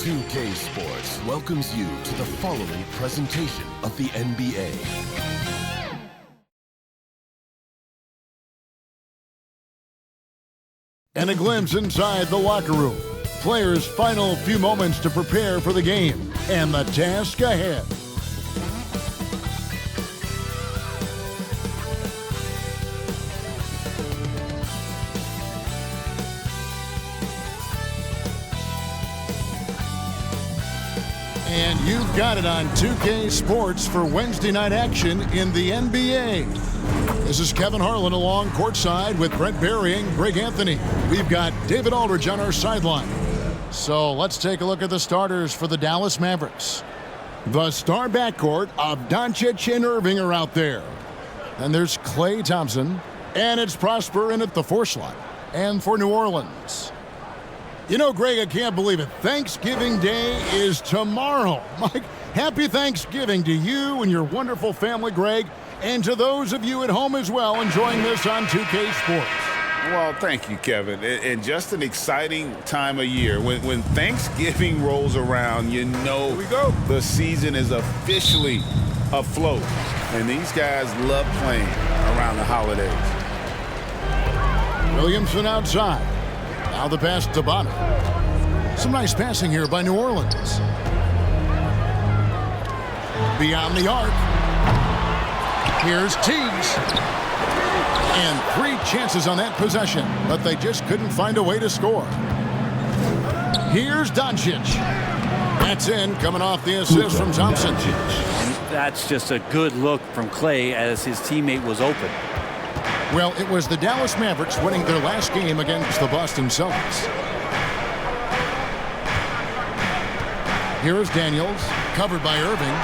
2K Sports welcomes you to the following presentation of the NBA. And a glimpse inside the locker room. Players' final few moments to prepare for the game and the task ahead. And you've got it on 2K Sports for Wednesday night action in the NBA. This is Kevin Harlan along courtside with Brent Barry and Greg Anthony. We've got David Aldridge on our sideline. So let's take a look at the starters for the Dallas Mavericks. The star backcourt of Doncic and Irving are out there. Then there's Klay Thompson, and it's Prosper in at the 4 slot. And for New Orleans, you know, Greg, I can't believe it. Thanksgiving Day is tomorrow. Mike, happy Thanksgiving to you and your wonderful family, Greg, and to those of you at home as well enjoying this on 2K Sports. Well, thank you, Kevin. And just an exciting time of year. When Thanksgiving rolls around, you know the season is officially afloat. And these guys love playing around the holidays. Williamson outside. Now the pass to Bonner. Some nice passing here by New Orleans. Beyond the arc. Here's Teagues. And 3 chances on that possession, but they just couldn't find a way to score. Here's Doncic. That's in, coming off the assist from Thompson. And that's just a good look from Klay as his teammate was open. Well, it was the Dallas Mavericks winning their last game against the Boston Celtics. Here is Daniels, covered by Irving.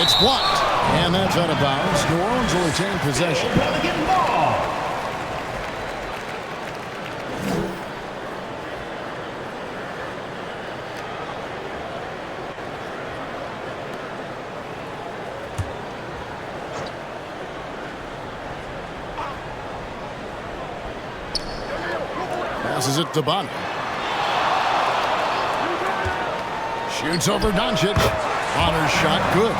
It's blocked, and that's out of bounds. New Orleans will retain possession. Passes it to Bonner. Shoots over Doncic. Bonner's shot good.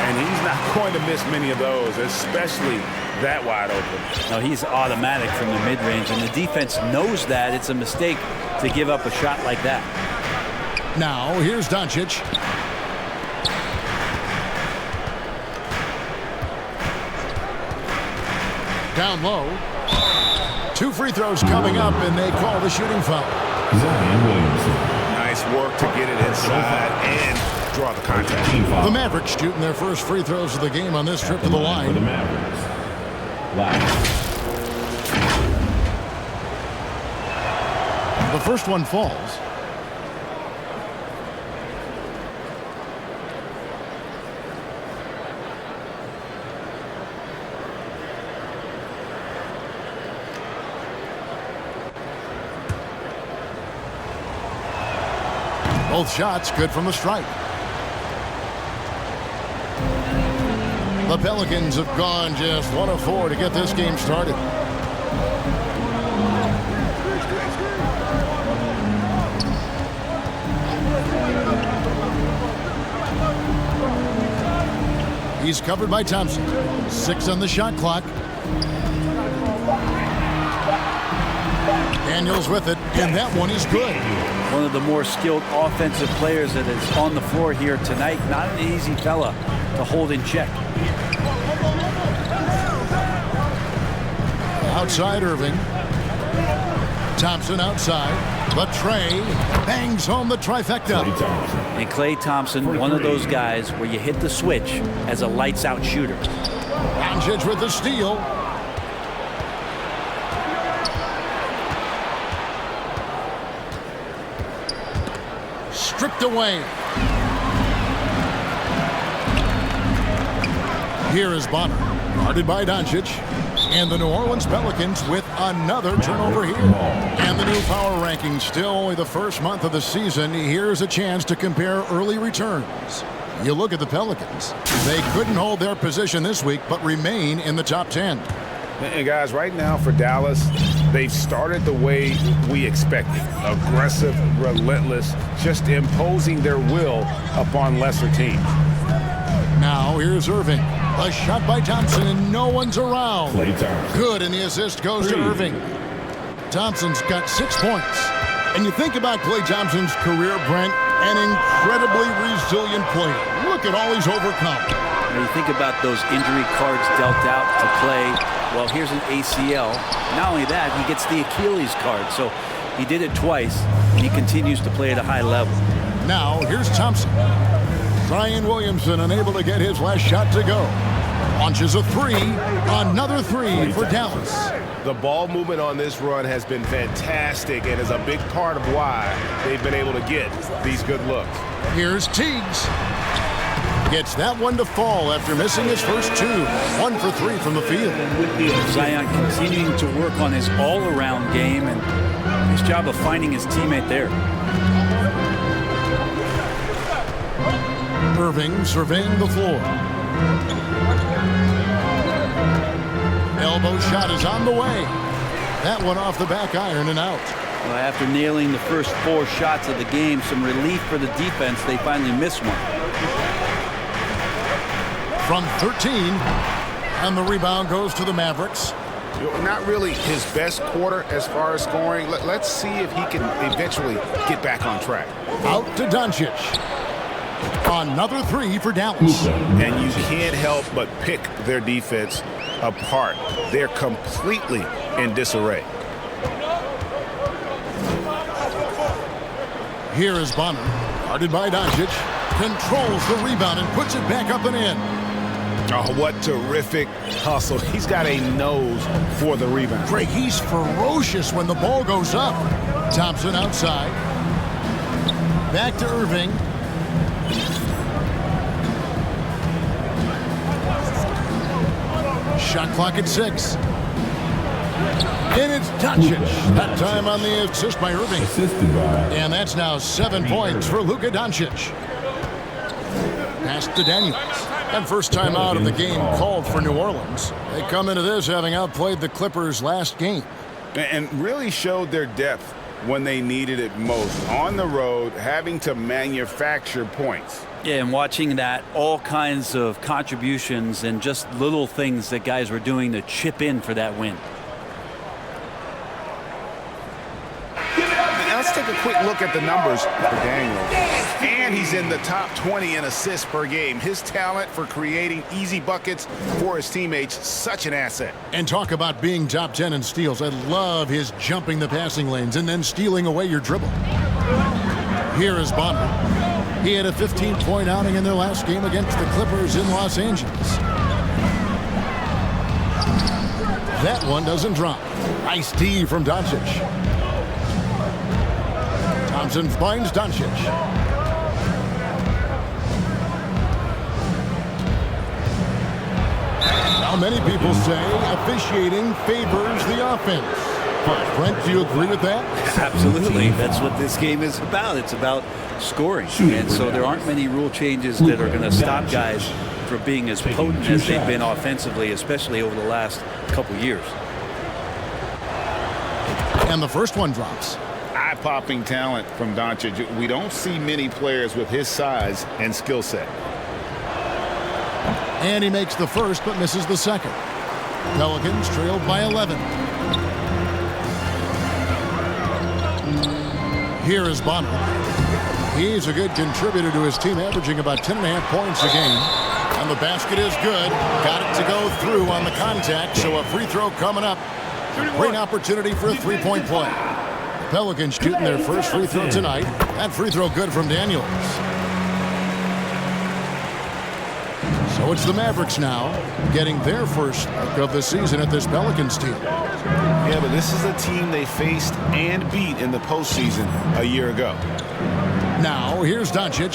And he's not going to miss many of those, especially that wide open. No, he's automatic from the mid-range, and the defense knows that it's a mistake to give up a shot like that. Now, here's Doncic. Down low. 2 free throws coming up, and they call the shooting foul. Nice work to get it inside and draw the contact. The Mavericks shooting their first free throws of the game on this trip to the line. The Mavericks. The first one falls. Both shots good from the stripe. The Pelicans have gone just 1 of 4 to get this game started. He's covered by Thompson. 6 on the shot clock. Daniels with it, and that one is good. One of the more skilled offensive players that is on the floor here tonight. Not an easy fella to hold in check. Outside Irving. Thompson outside. But Trey bangs home the trifecta. And Klay Thompson, one of those guys where you hit the switch as a lights-out shooter. Doncic with the steal. Stripped away. Here is Bonner, guarded by Doncic. And the New Orleans Pelicans with another turnover here. And the new power rankings, still only the first month of the season. Here's a chance to compare early returns. You look at the Pelicans. They couldn't hold their position this week, but remain in the top 10. And guys, right now for Dallas, they've started the way we expected. aggressive, relentless, just imposing their will upon lesser teams. Now here's Irving. A shot by Thompson, and no one's around. Good, and the assist goes to Irving. Thompson's got 6 points. And you think about Klay Thompson's career, Brent, an incredibly resilient player. Look at all he's overcome. When you think about those injury cards dealt out to Klay, well, here's an ACL. Not only that, he gets the Achilles card. So he did it twice, and he continues to play at a high level. Now here's Thompson. Zion Williamson unable to get his last shot to go. Launches a three. Another three for Dallas. The ball movement on this run has been fantastic and is a big part of why they've been able to get these good looks. Here's Teagues. Gets that one to fall after missing his first two. 1 for 3 from the field. Zion continuing to work on his all-around game and his job of finding his teammate there. Irving surveying the floor. Elbow shot is on the way. That one off the back iron and out. Well, after nailing the first 4 shots of the game, some relief for the defense. They finally missed one. From 13, and the rebound goes to the Mavericks. Not really his best quarter as far as scoring. Let's see if he can eventually get back on track. Out to Doncic. Another 3 for Dallas. And you can't help but pick their defense apart. They're completely in disarray. Here is Bonner. Guarded by Doncic. Controls the rebound and puts it back up and in. Oh, what terrific hustle. He's got a nose for the rebound. Craig, he's ferocious when the ball goes up. Thompson outside. Back to Irving. Shot clock at 6. And it's Doncic. That time on the assist by Irving. And that's now 7 points for Luka Doncic. Pass to Daniels. And first time out of the game called for New Orleans. They come into this having outplayed the Clippers last game. And really showed their depth when they needed it most. On the road, having to manufacture points. Yeah, and watching that, all kinds of contributions and just little things that guys were doing to chip in for that win. Now let's take a quick look at the numbers for Daniels. And he's in the top 20 in assists per game. His talent for creating easy buckets for his teammates, such an asset. And talk about being top 10 in steals. I love his jumping the passing lanes and then stealing away your dribble. Here is Bonner. He had a 15-point outing in their last game against the Clippers in Los Angeles. That one doesn't drop. Nice D from Doncic. Thompson finds Doncic. Now many people say officiating favors the offense. Brent, do you agree with that? Absolutely. That's what this game is about. It's about scoring. And so there aren't many rule changes that are going to stop guys from being as potent as they've been offensively, especially over the last couple years. And the first one drops. Eye-popping talent from Doncic. We don't see many players with his size and skill set. And he makes the first but misses the second. Pelicans trailed by 11. Here is Bonner. He's a good contributor to his team, averaging about 10.5 points a game. And the basket is good. Got it to go through on the contact, so a free throw coming up. Great opportunity for a three-point play. The Pelicans shooting their first free throw tonight. That free throw good from Daniels. So it's the Mavericks now, getting their first look of the season at this Pelicans team. Yeah, but this is a team they faced and beat in the postseason a year ago. Now, here's Doncic.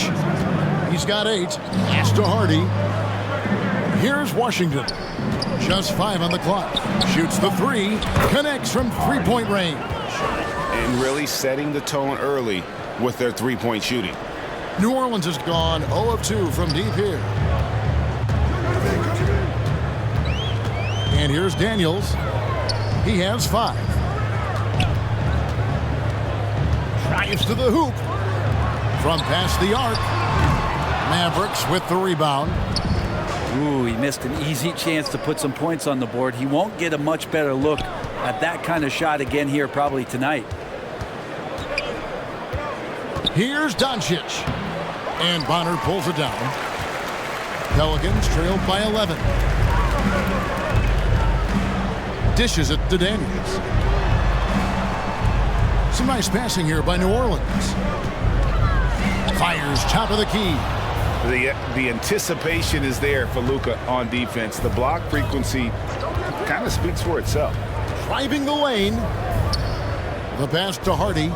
He's got 8. Pass to Hardy. Here's Washington. Just 5 on the clock. Shoots the 3. Connects from three-point range. And really setting the tone early with their three-point shooting. New Orleans has gone 0 of 2 from deep here. And here's Daniels. He has 5. Drives to the hoop. From past the arc. Mavericks with the rebound. Ooh, he missed an easy chance to put some points on the board. He won't get a much better look at that kind of shot again here probably tonight. Here's Doncic. And Bonner pulls it down. Pelicans trailed by 11. Dishes it to Daniels. Some nice passing here by New Orleans. Fires top of the key. The anticipation is there for Luka on defense. The block frequency kind of speaks for itself. Driving the lane. The pass to Hardy.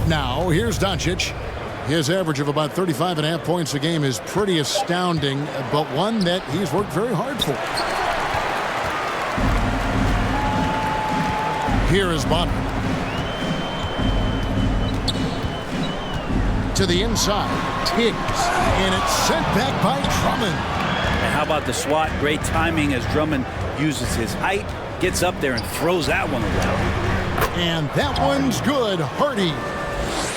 Now, here's Doncic. His average of about 35.5 points a game is pretty astounding, but one that he's worked very hard for. Here is Bonner. To the inside. Higgs. And it's sent back by Drummond. And how about the swat? Great timing as Drummond uses his height, gets up there and throws that one away. And that one's good. Hardy.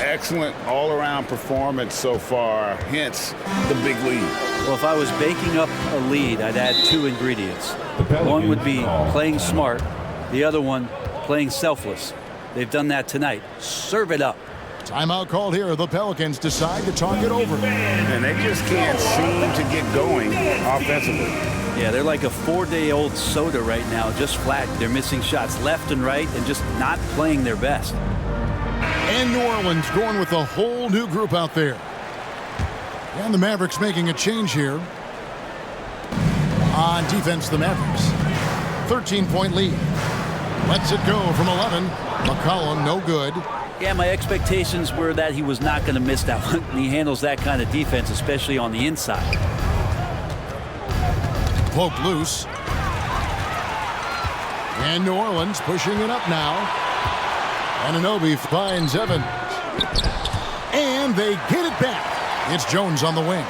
Excellent all-around performance so far, hence the big lead. Well, if I was baking up a lead, I'd add two ingredients. One would be playing smart. The other one, playing selfless. They've done that tonight. Serve it up. Timeout called here. The Pelicans decide to talk it over. And they just can't seem to get going offensively. Yeah, they're like a 4-day-old soda right now, just flat. They're missing shots left and right and just not playing their best. And New Orleans going with a whole new group out there. And the Mavericks making a change here. On defense, the Mavericks. 13-point lead. Lets it go from 11. McCollum, no good. Yeah, my expectations were that he was not going to miss that one. He handles that kind of defense, especially on the inside. Poked loose. And New Orleans pushing it up now. Anunoby finds Evans. And they get it back. It's Jones on the wing.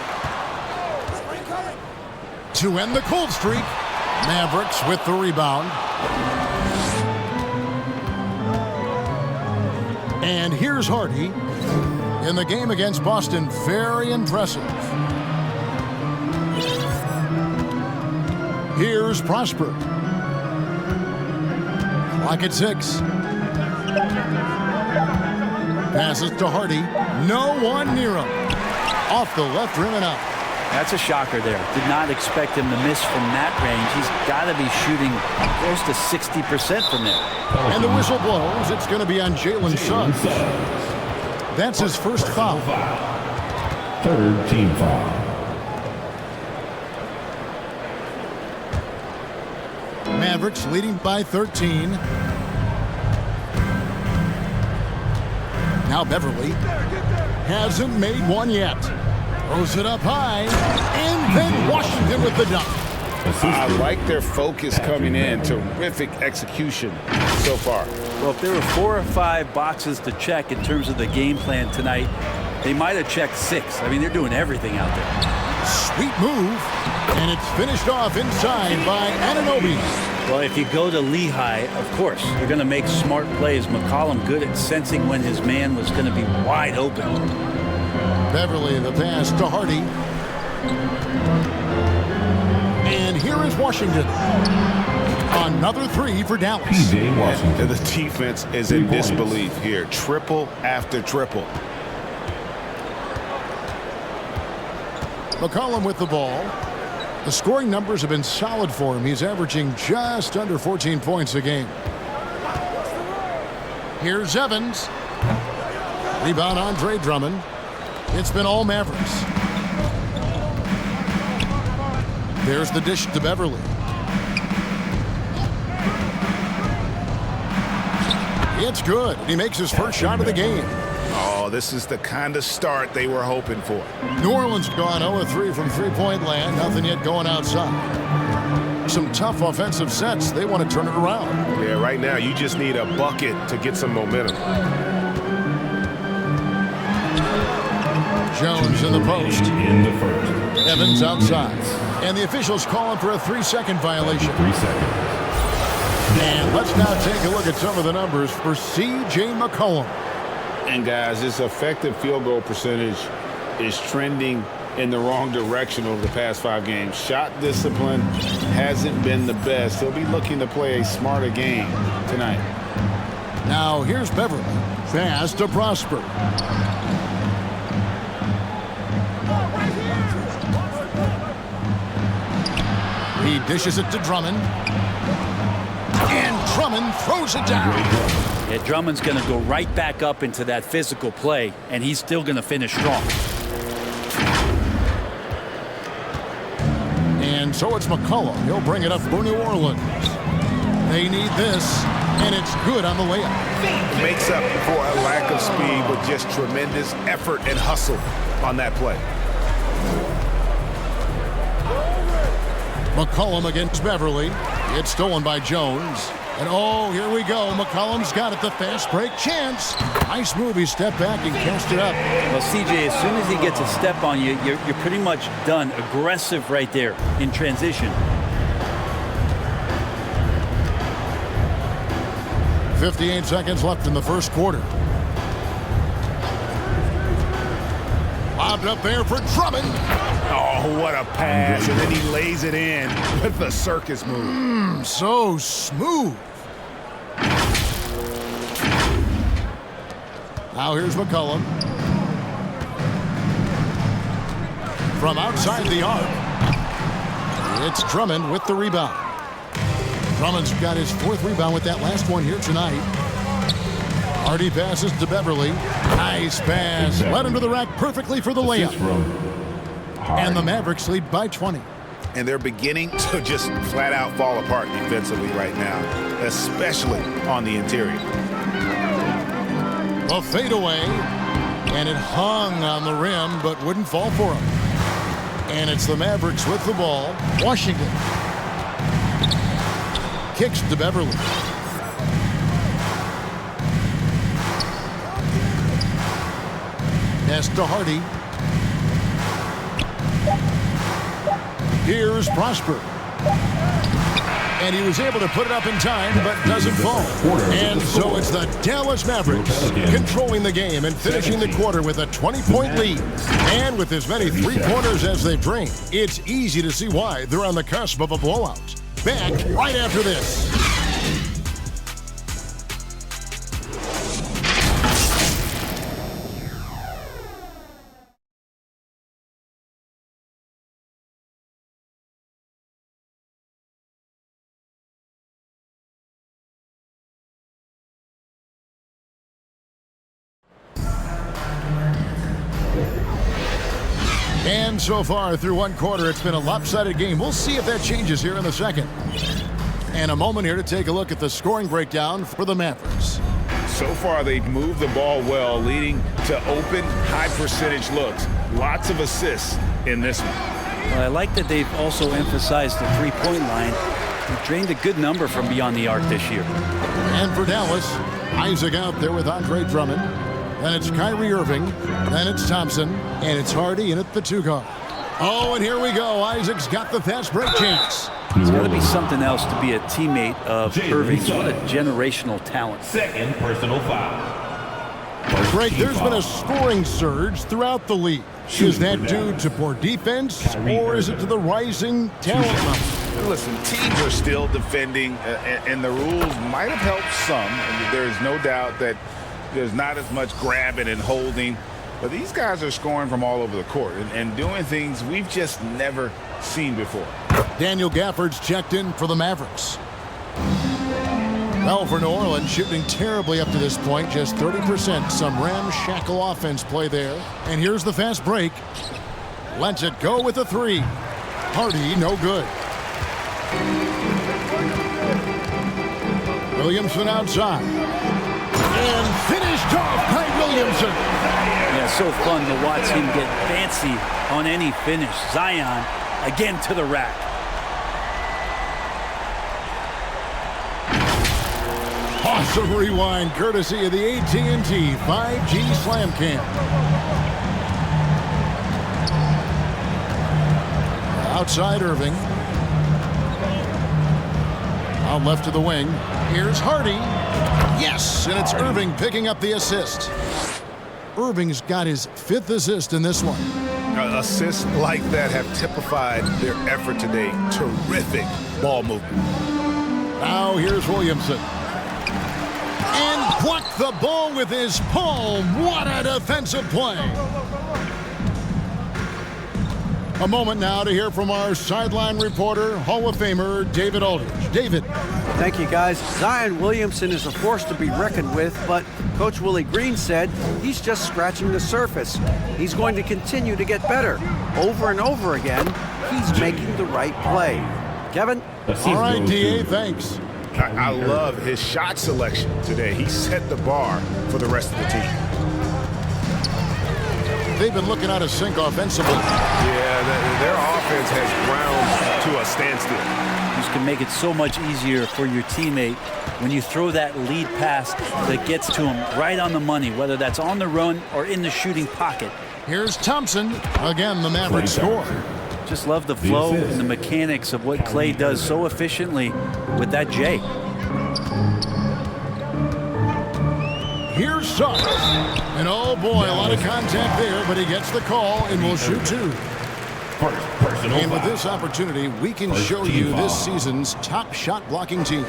To end the cold streak, Mavericks with the rebound. And here's Hardy. In the game against Boston, very impressive. Here's Prosper. Clock at 6. Passes to Hardy. No one near him. Off the left rim and out. That's a shocker there. Did not expect him to miss from that range. He's got to be shooting close to 60% from there. And the whistle blows. It's going to be on Jalen Suggs. That's his first foul. Third team foul. Mavericks leading by 13. Now Beverly hasn't made one yet. Throws it up high. And then Washington with the dunk. I like their focus coming in. Terrific execution so far. Well, if there were 4 or 5 boxes to check in terms of the game plan tonight, they might have checked 6. I mean, they're doing everything out there. Sweet move. And it's finished off inside by Anunoby. Well, if you go to Lehigh, of course, you're going to make smart plays. McCollum good at sensing when his man was going to be wide open. Beverly, the pass to Hardy. And here is Washington. Another 3 for Dallas. And the defense is in disbelief here. Triple after triple. McCollum with the ball. The scoring numbers have been solid for him. He's averaging just under 14 points a game. Here's Evans. Rebound Andre Drummond. It's been all Mavericks. There's the dish to Beverly. It's good. He makes his first shot of the game. Oh, this is the kind of start they were hoping for. New Orleans gone 0-3 from three-point land. Nothing yet going outside. Some tough offensive sets. They want to turn it around. Yeah, right now you just need a bucket to get some momentum. Jones in the post. In the first. Evans outside. And the officials calling for a 3-second violation. 3 seconds. And let's now take a look at some of the numbers for C.J. McCollum. And guys, this effective field goal percentage is trending in the wrong direction over the past 5 games. Shot discipline hasn't been the best. He'll be looking to play a smarter game tonight. Now here's Beverly. Pass to Prosper. He dishes it to Drummond. And Drummond throws it down. Yeah, Drummond's going to go right back up into that physical play, and he's still going to finish strong. And so it's McCollum. He'll bring it up for New Orleans. They need this, and it's good on the layup. Makes up for a lack of speed with just tremendous effort and hustle on that play. McCollum against Beverly. It's stolen by Jones. And oh, here we go. McCollum's got it. The fast break chance. Nice move. He stepped back and cast it up. Well, CJ, as soon as he gets a step on you, you're pretty much done. Aggressive right there in transition. 58 seconds left in the first quarter. Lobbed up there for Drummond. Oh, what a pass. And then he lays it in with the circus move. So smooth. Now here's McCollum. From outside the arc. It's Drummond with the rebound. Drummond's got his 4th rebound with that last one here tonight. Hardy passes to Beverly. Nice pass. Led him to the rack perfectly for the layup. And the Mavericks lead by 20. And they're beginning to just flat out fall apart defensively right now, especially on the interior. A fadeaway. And it hung on the rim, but wouldn't fall for him. And it's the Mavericks with the ball. Washington kicks to Beverly. Pass to Hardy. Here's Prosper. And he was able to put it up in time, but doesn't fall. And so it's the Dallas Mavericks controlling the game and finishing the quarter with a 20-point lead. And with as many three-pointers as they've drained, it's easy to see why they're on the cusp of a blowout. Back right after this. And so far through one quarter, it's been a lopsided game. We'll see if that changes here in the second. And a moment here to take a look at the scoring breakdown for the Mavericks. So far, they've moved the ball well, leading to open, high-percentage looks. Lots of assists in this one. Well, I like that they've also emphasized the three-point line. They've drained a good number from beyond the arc this year. And for Dallas, Isaac out there with Andre Drummond. Then it's Kyrie Irving. Then it's Thompson. And it's Hardy in at the 2 guard. Oh, and here we go. Isaac's got the fast break chance. It's got to be something else to be a teammate of Irving's. What a generational talent. Second personal foul. Greg, there's been a scoring surge throughout the league. Is that due to poor defense, or is it to the rising talent level? Listen, teams are still defending, and the rules might have helped some. And there's no doubt that there's not as much grabbing and holding. But these guys are scoring from all over the court and doing things we've just never seen before. Daniel Gafford's checked in for the Mavericks. Well, for New Orleans, shooting terribly up to this point, just 30%. Some ramshackle offense play there. And here's the fast break. Lets it go with a 3. Hardy, no good. Williamson outside. And finished off by Williamson. Yeah, so fun to watch him get fancy on any finish. Zion again to the rack. Awesome rewind courtesy of the AT&T 5G Slam Cam. Outside Irving. Out left to the wing. Here's Hardy. Yes, and it's Irving picking up the assist. Irving's got his 5th assist in this one. Assists like that have typified their effort today. Terrific ball movement. Now here's Williamson. And blocked the ball with his palm. What a defensive play. A moment now to hear from our sideline reporter, Hall of Famer David Aldridge. David. Thank you, guys. Zion Williamson is a force to be reckoned with, but Coach Willie Green said he's just scratching the surface. He's going to continue to get better. Over and over again, he's making the right play. Kevin? All right, D.A., thanks. I love his shot selection today. He set the bar for the rest of the team. They've been looking out of sync offensively. Yeah, their offense has ground to a standstill. This can make it so much easier for your teammate when you throw that lead pass that gets to him right on the money, whether that's on the run or in the shooting pocket. Here's Thompson. Again, the Mavericks score. Just love the flow and the mechanics of what Clay does so efficiently with that J. Here's Suggs. And oh boy, a lot of contact there, but he gets the call and will shoot 2. And with this opportunity, we can show you this season's top shot blocking teams.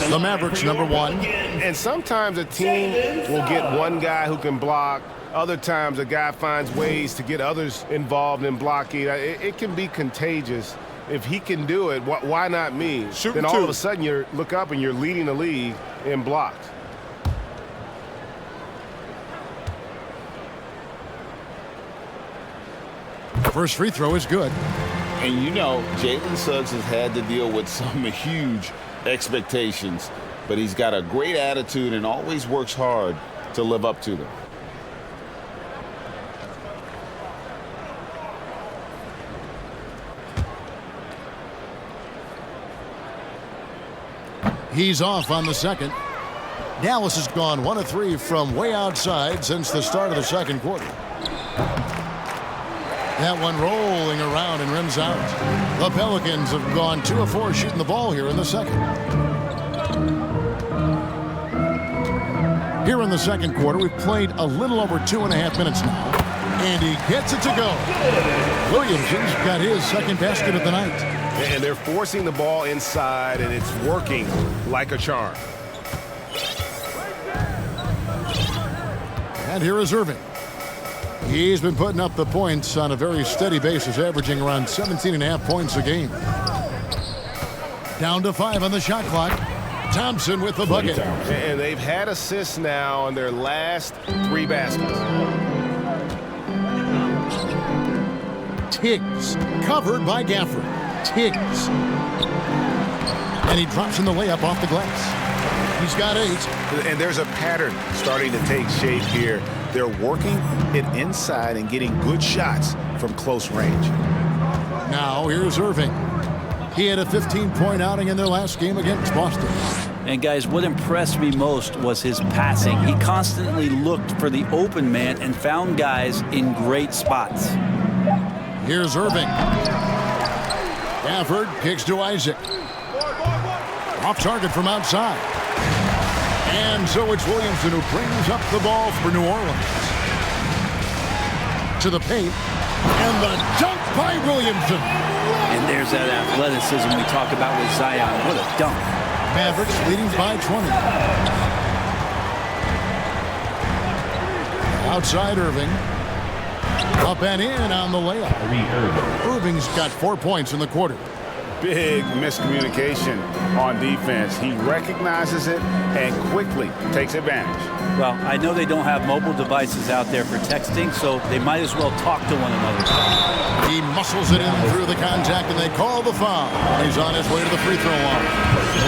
The Mavericks, number 1. And sometimes a team will get one guy who can block. Other times a guy finds ways to get others involved in blocking. It can be contagious. If he can do it, why not me? Then all of a sudden you look up and you're leading the league in blocks. First free throw is good. And you know, Jalen Suggs has had to deal with some huge expectations, but he's got a great attitude and always works hard to live up to them. He's off on the second. Dallas has gone 1 of 3 from way outside since the start of the second quarter. That one rolling around and rims out. The Pelicans have gone 2 of 4 shooting the ball here in the second. Here in the second quarter, we've played a little over 2.5 minutes now. And he gets it to go. Williamson's got his second basket of the night. And they're forcing the ball inside, and it's working like a charm. And here is Irving. He's been putting up the points on a very steady basis, averaging around 17.5 points a game. Down to 5 on the shot clock. Thompson with the bucket. And they've had assists now on their last 3 baskets. Tiggs, covered by Gafford. Tiggs. And he drops in the layup off the glass. He's got 8. And there's a pattern starting to take shape here. They're working it inside and getting good shots from close range. Now here's Irving. He had a 15-point outing in their last game against Boston. And guys, what impressed me most was his passing. He constantly looked for the open man and found guys in great spots. Here's Irving. Gafford kicks to Isaac. Off target from outside. And so it's Williamson who brings up the ball for New Orleans. To the paint. And the dunk by Williamson. And there's that athleticism we talk about with Zion. What a dunk. Mavericks leading by 20. Outside Irving. Up and in on the layup. Irving's got 4 points in the quarter. Big miscommunication on defense. He recognizes it and quickly takes advantage. Well, I know they don't have mobile devices out there for texting, so they might as well talk to one another. He muscles it in through the contact, and they call the foul. He's on his way to the free throw line.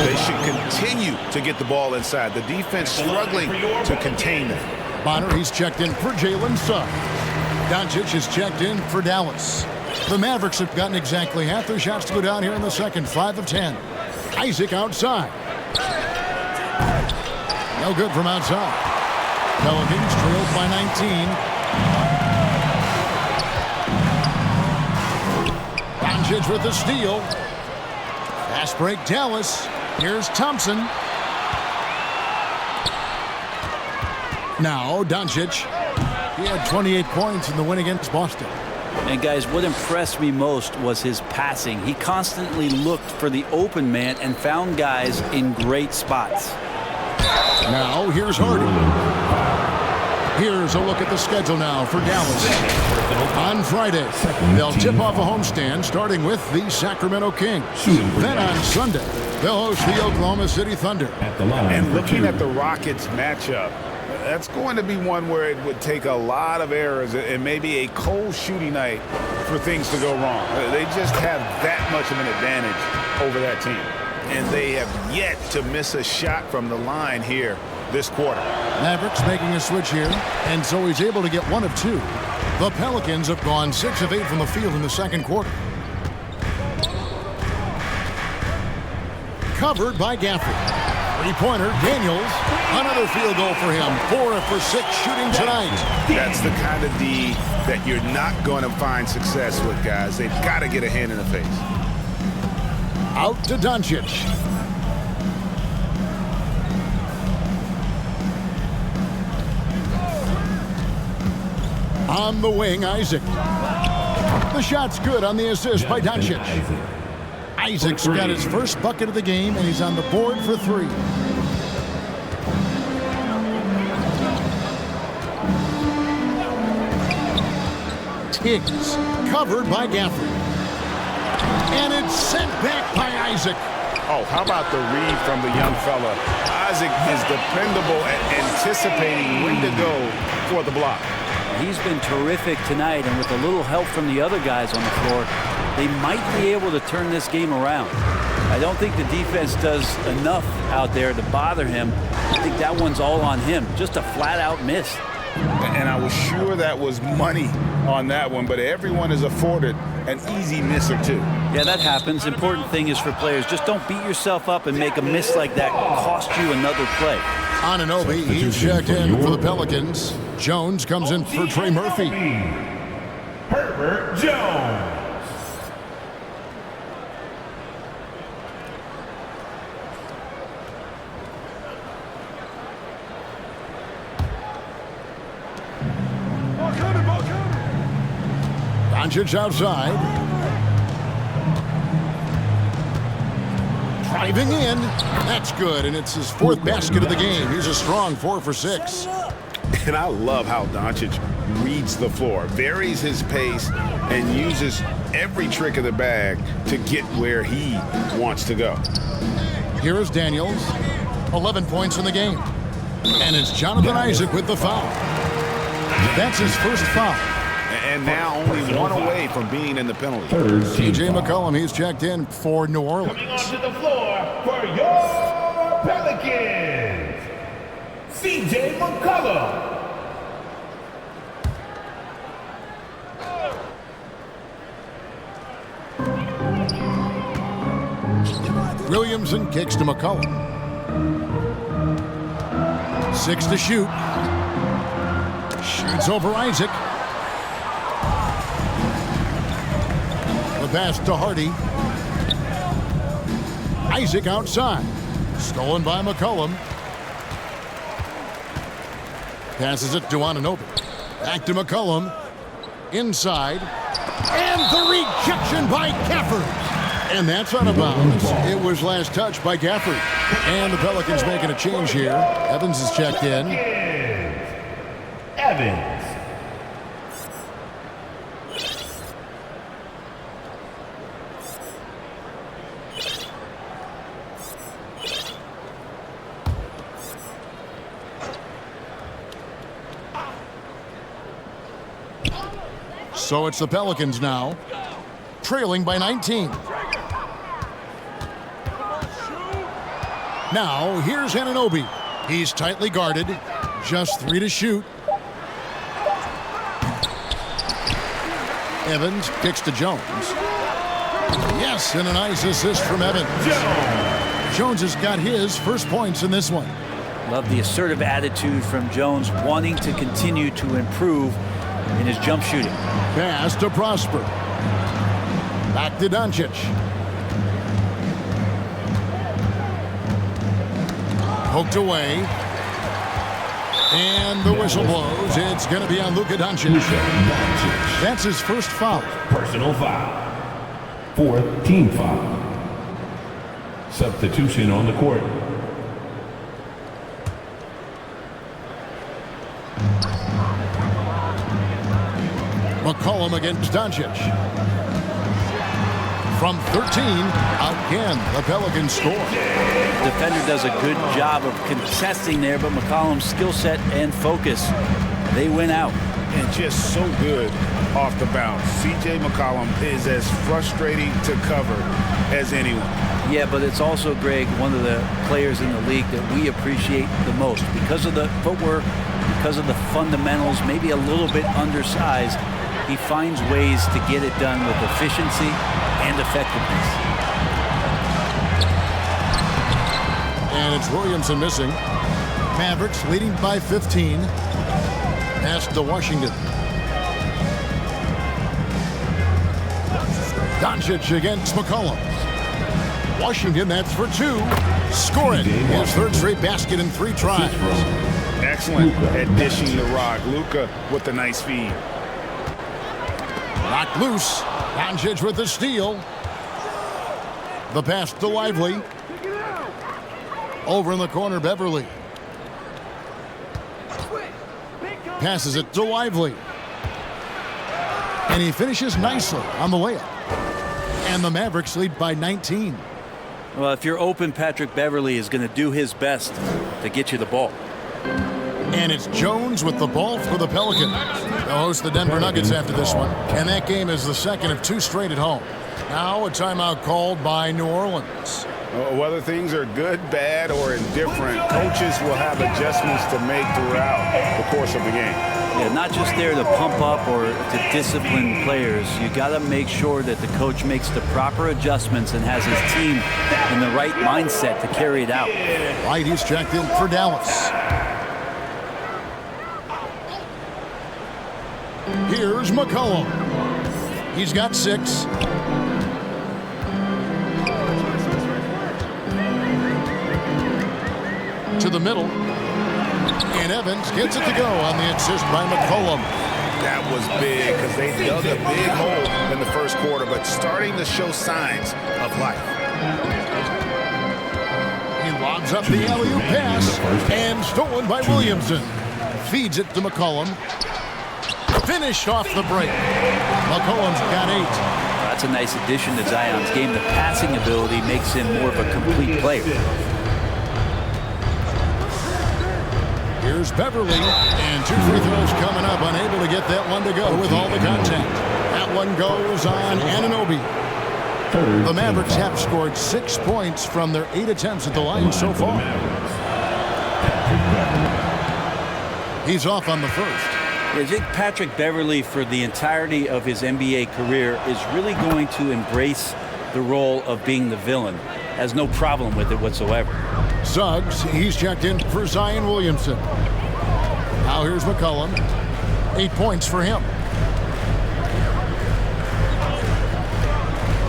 They should continue to get the ball inside. The defense struggling to contain them. Bonner, he's checked in for Jalen Suggs. Doncic is checked in for Dallas. The Mavericks have gotten exactly half their shots to go down here in the second, 5 of 10. Isaac outside. No good from outside. Pelicans trailed by 19. Doncic with the steal. Fast break, Dallas. Here's Thompson. Now Doncic. He had 28 points in the win against Boston. And guys, what impressed me most was his passing. He constantly looked for the open man and found guys in great spots. Now here's Harden. Here's a look at the schedule now for Dallas. On Friday, they'll tip off a homestand starting with the Sacramento Kings. Then on Sunday, they'll host the Oklahoma City Thunder. And looking at the Rockets matchup, that's going to be one where it would take a lot of errors and maybe a cold shooting night for things to go wrong. They just have that much of an advantage over that team. And they have yet to miss a shot from the line here this quarter. Mavericks making a switch here, and so he's able to get 1 of 2. The Pelicans have gone 6 of 8 from the field in the second quarter. Covered by Gafford. Three-pointer, Daniels. Another field goal for him. 4 for 6 shooting tonight. That's the kind of D that you're not going to find success with, guys. They've got to get a hand in the face. Out to Doncic. On the wing, Isaac. The shot's good on the assist by Doncic. Isaac's got his first bucket of the game, and he's on the board for 3. Higgs, covered by Gafford. And it's sent back by Isaac. Oh, how about the read from the young fella? Isaac is dependable at anticipating when to go for the block. He's been terrific tonight, and with a little help from the other guys on the floor, they might be able to turn this game around. I don't think the defense does enough out there to bother him. I think that one's all on him. Just a flat-out miss. And I was sure that was money on that one, but everyone is afforded an easy miss or 2. Yeah, that happens. Important thing is for players, just don't beat yourself up and make a miss like that cost you another play. Anunoby, he's checked in for the Pelicans. Jones comes in for Trey Murphy. Herbert Jones. Doncic outside. Driving in. That's good, and it's his 4th basket of the game. He's a strong 4 for 6. And I love how Doncic reads the floor, varies his pace, and uses every trick of the bag to get where he wants to go. Here is Daniels. 11 points in the game. And it's Jonathan Isaac with the foul. That's his first foul. And now only 1 away from being in the penalty. C.J. McCollum, he's checked in for New Orleans. Coming onto the floor for your Pelicans, C.J. McCollum. Williamson kicks to McCollum. 6 to shoot. Shoots over Isaac. The pass to Hardy. Isaac outside. Stolen by McCollum. Passes it to Anunoby. Back to McCollum. Inside. And the rejection by Gafford. And that's out of bounds. It was last touched by Gafford. And the Pelicans making a change here. Evans is checked in. Evans. So it's the Pelicans now, trailing by 19. Now, here's Anunoby. He's tightly guarded. Just 3 to shoot. Evans kicks to Jones. Yes, and a nice assist from Evans. Jones has got his first points in this one. Love the assertive attitude from Jones, wanting to continue to improve in his jump shooting. Pass to Prosper. Back to Doncic. Poked away. And the whistle blows. It's going to be on Luka Doncic. That's his first foul. Personal foul. Fourth team foul. Substitution on the court. McCollum against Doncic. From 13, again, the Pelicans score. Defender does a good job of contesting there, but McCollum's skill set and focus, they win out. And just so good off the bounce. C.J. McCollum is as frustrating to cover as anyone. Yeah, but it's also, Greg, one of the players in the league that we appreciate the most. Because of the footwork, because of the fundamentals, maybe a little bit undersized, he finds ways to get it done with efficiency and effectiveness. And it's Williamson missing. Mavericks leading by 15. Pass to Washington. Doncic against McCollum. Washington, that's for two. Scoring his third straight basket in 3 tries. Excellent at dishing the rock. Luka with the nice feed. Knocked loose. Doncic with the steal. The pass to Lively. Over in the corner, Beverly. Passes it to Lively. And he finishes nicely on the layup. And the Mavericks lead by 19. Well, if you're open, Patrick Beverly is going to do his best to get you the ball. And it's Jones with the ball for the Pelicans. They'll host the Denver Nuggets after this one. And that game is the second of 2 straight at home. Now a timeout called by New Orleans. Whether things are good, bad, or indifferent, coaches will have adjustments to make throughout the course of the game. Yeah, not just there to pump up or to discipline players. You got to make sure that the coach makes the proper adjustments and has his team in the right mindset to carry it out. White, he's checked in for Dallas. Here's McCollum. He's got 6. To the middle. And Evans gets it to go on the assist by McCollum. That was big because they dug a big hole in the first quarter, but starting to show signs of life. He lobs up the alley-oop pass and stolen by Williamson. Feeds it to McCollum. Finished off the break. McCollum's got 8. That's a nice addition to Zion's game. The passing ability makes him more of a complete player. Here's Beverly, and 2 free throws coming up, unable to get that one to go with all the contact. That one goes on Anunoby. The Mavericks have scored 6 points from their 8 attempts at the line so far. He's off on the first. I think Patrick Beverly, for the entirety of his NBA career, is really going to embrace the role of being the villain. Has no problem with it whatsoever. Suggs, he's checked in for Zion Williamson. Now here's McCollum. 8 points for him.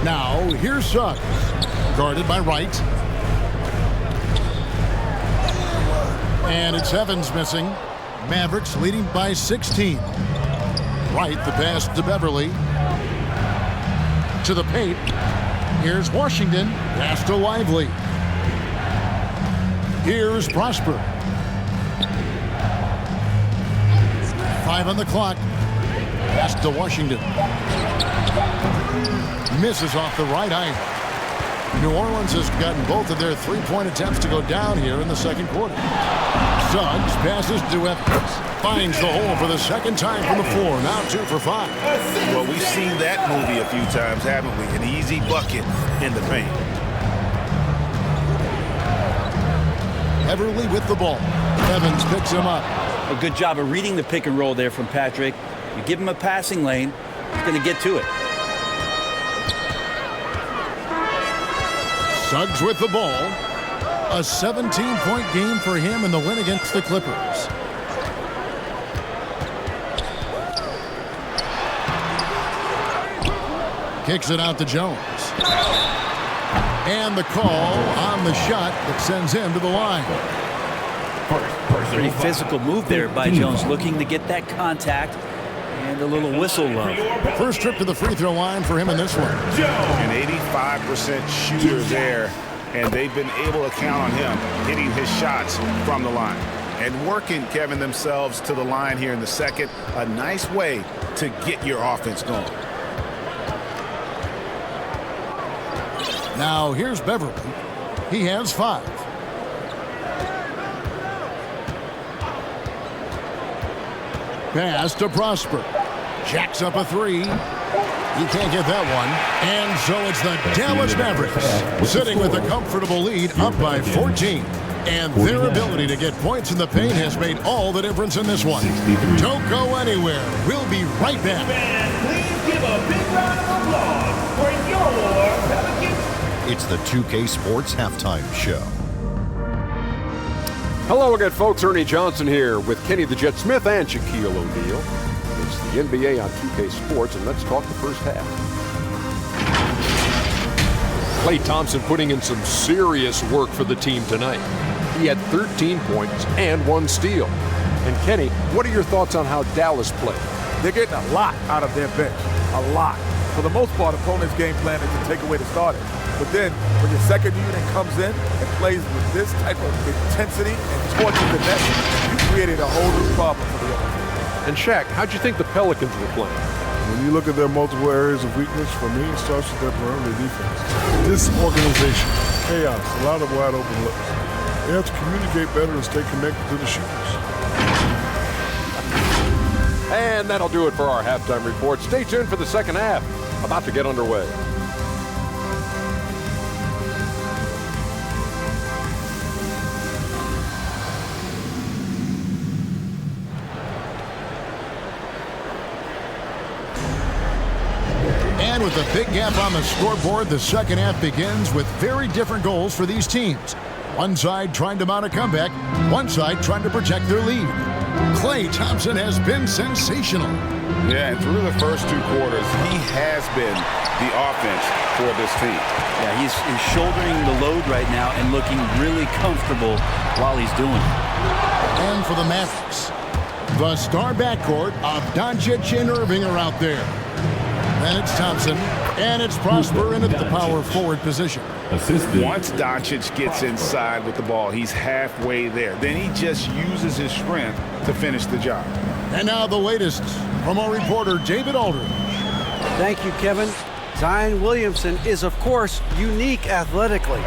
Now here's Suggs. Guarded by Wright. And it's Evans missing. Mavericks leading by 16. Wright, the pass to Beverly. To the paint. Here's Washington. Pass to Lively. Here's Prosper. 5 on the clock. Pass to Washington. Misses off the right eye. New Orleans has gotten both of their 3-point attempts to go down here in the second quarter. Suggs passes to Evans. Finds the hole for the second time from the floor. Now 2 for 5. Well, we've seen that movie a few times, haven't we? An easy bucket in the paint. Beverly with the ball. Evans picks him up. A good job of reading the pick and roll there from Patrick. You give him a passing lane, he's going to get to it. Suggs with the ball. A 17-point game for him in the win against the Clippers. Kicks it out to Jones. And the call on the shot that sends him to the line. Pretty physical move there by Jones, looking to get that contact and a little whistle love. First trip to the free throw line for him in this one. An 85% shooter there, and they've been able to count on him hitting his shots from the line. And working, Kevin, themselves to the line here in the second. A nice way to get your offense going. Now here's Beverly. He has 5. Pass to Prosper. Jacks up a 3. He can't get that one. And so it's the Dallas Mavericks sitting with a comfortable lead, up by 14. And their ability to get points in the paint has made all the difference in this one. Don't go anywhere. We'll be right back. Please give a big round of applause for your Pelicans. It's the 2K Sports Halftime Show. Hello again, folks. Ernie Johnson here with Kenny the Jet Smith and Shaquille O'Neal. It's the NBA on 2K Sports, and let's talk the first half. Klay Thompson putting in some serious work for the team tonight. He had 13 points and 1 steal. And Kenny, what are your thoughts on how Dallas played? They're getting a lot out of their bench. A lot. For the most part, opponent's game plan is to take away the starters. But then, when your second unit comes in and plays with this type of intensity and torches the net, you created a whole new problem for the offense. And Shaq, how'd you think the Pelicans were playing? When you look at their multiple areas of weakness, for me, it starts with their perimeter defense. Disorganization, chaos, a lot of wide open looks. They have to communicate better and stay connected to the shooters. And that'll do it for our halftime report. Stay tuned for the second half. About to get underway. And with a big gap on the scoreboard, the second half begins with very different goals for these teams. One side trying to mount a comeback, one side trying to protect their lead. Klay Thompson has been sensational. Yeah, and through the first 2 quarters, he has been the offense for this team. Yeah, he's shouldering the load right now and looking really comfortable while he's doing it. And for the Mavericks, the star backcourt of Doncic and Irving are out there. Then it's Thompson, and it's Prosper in at the power forward position. Once Doncic gets inside with the ball, he's halfway there. Then he just uses his strength to finish the job. And now the latest from our reporter, David Aldridge. Thank you, Kevin. Zion Williamson is, of course, unique athletically.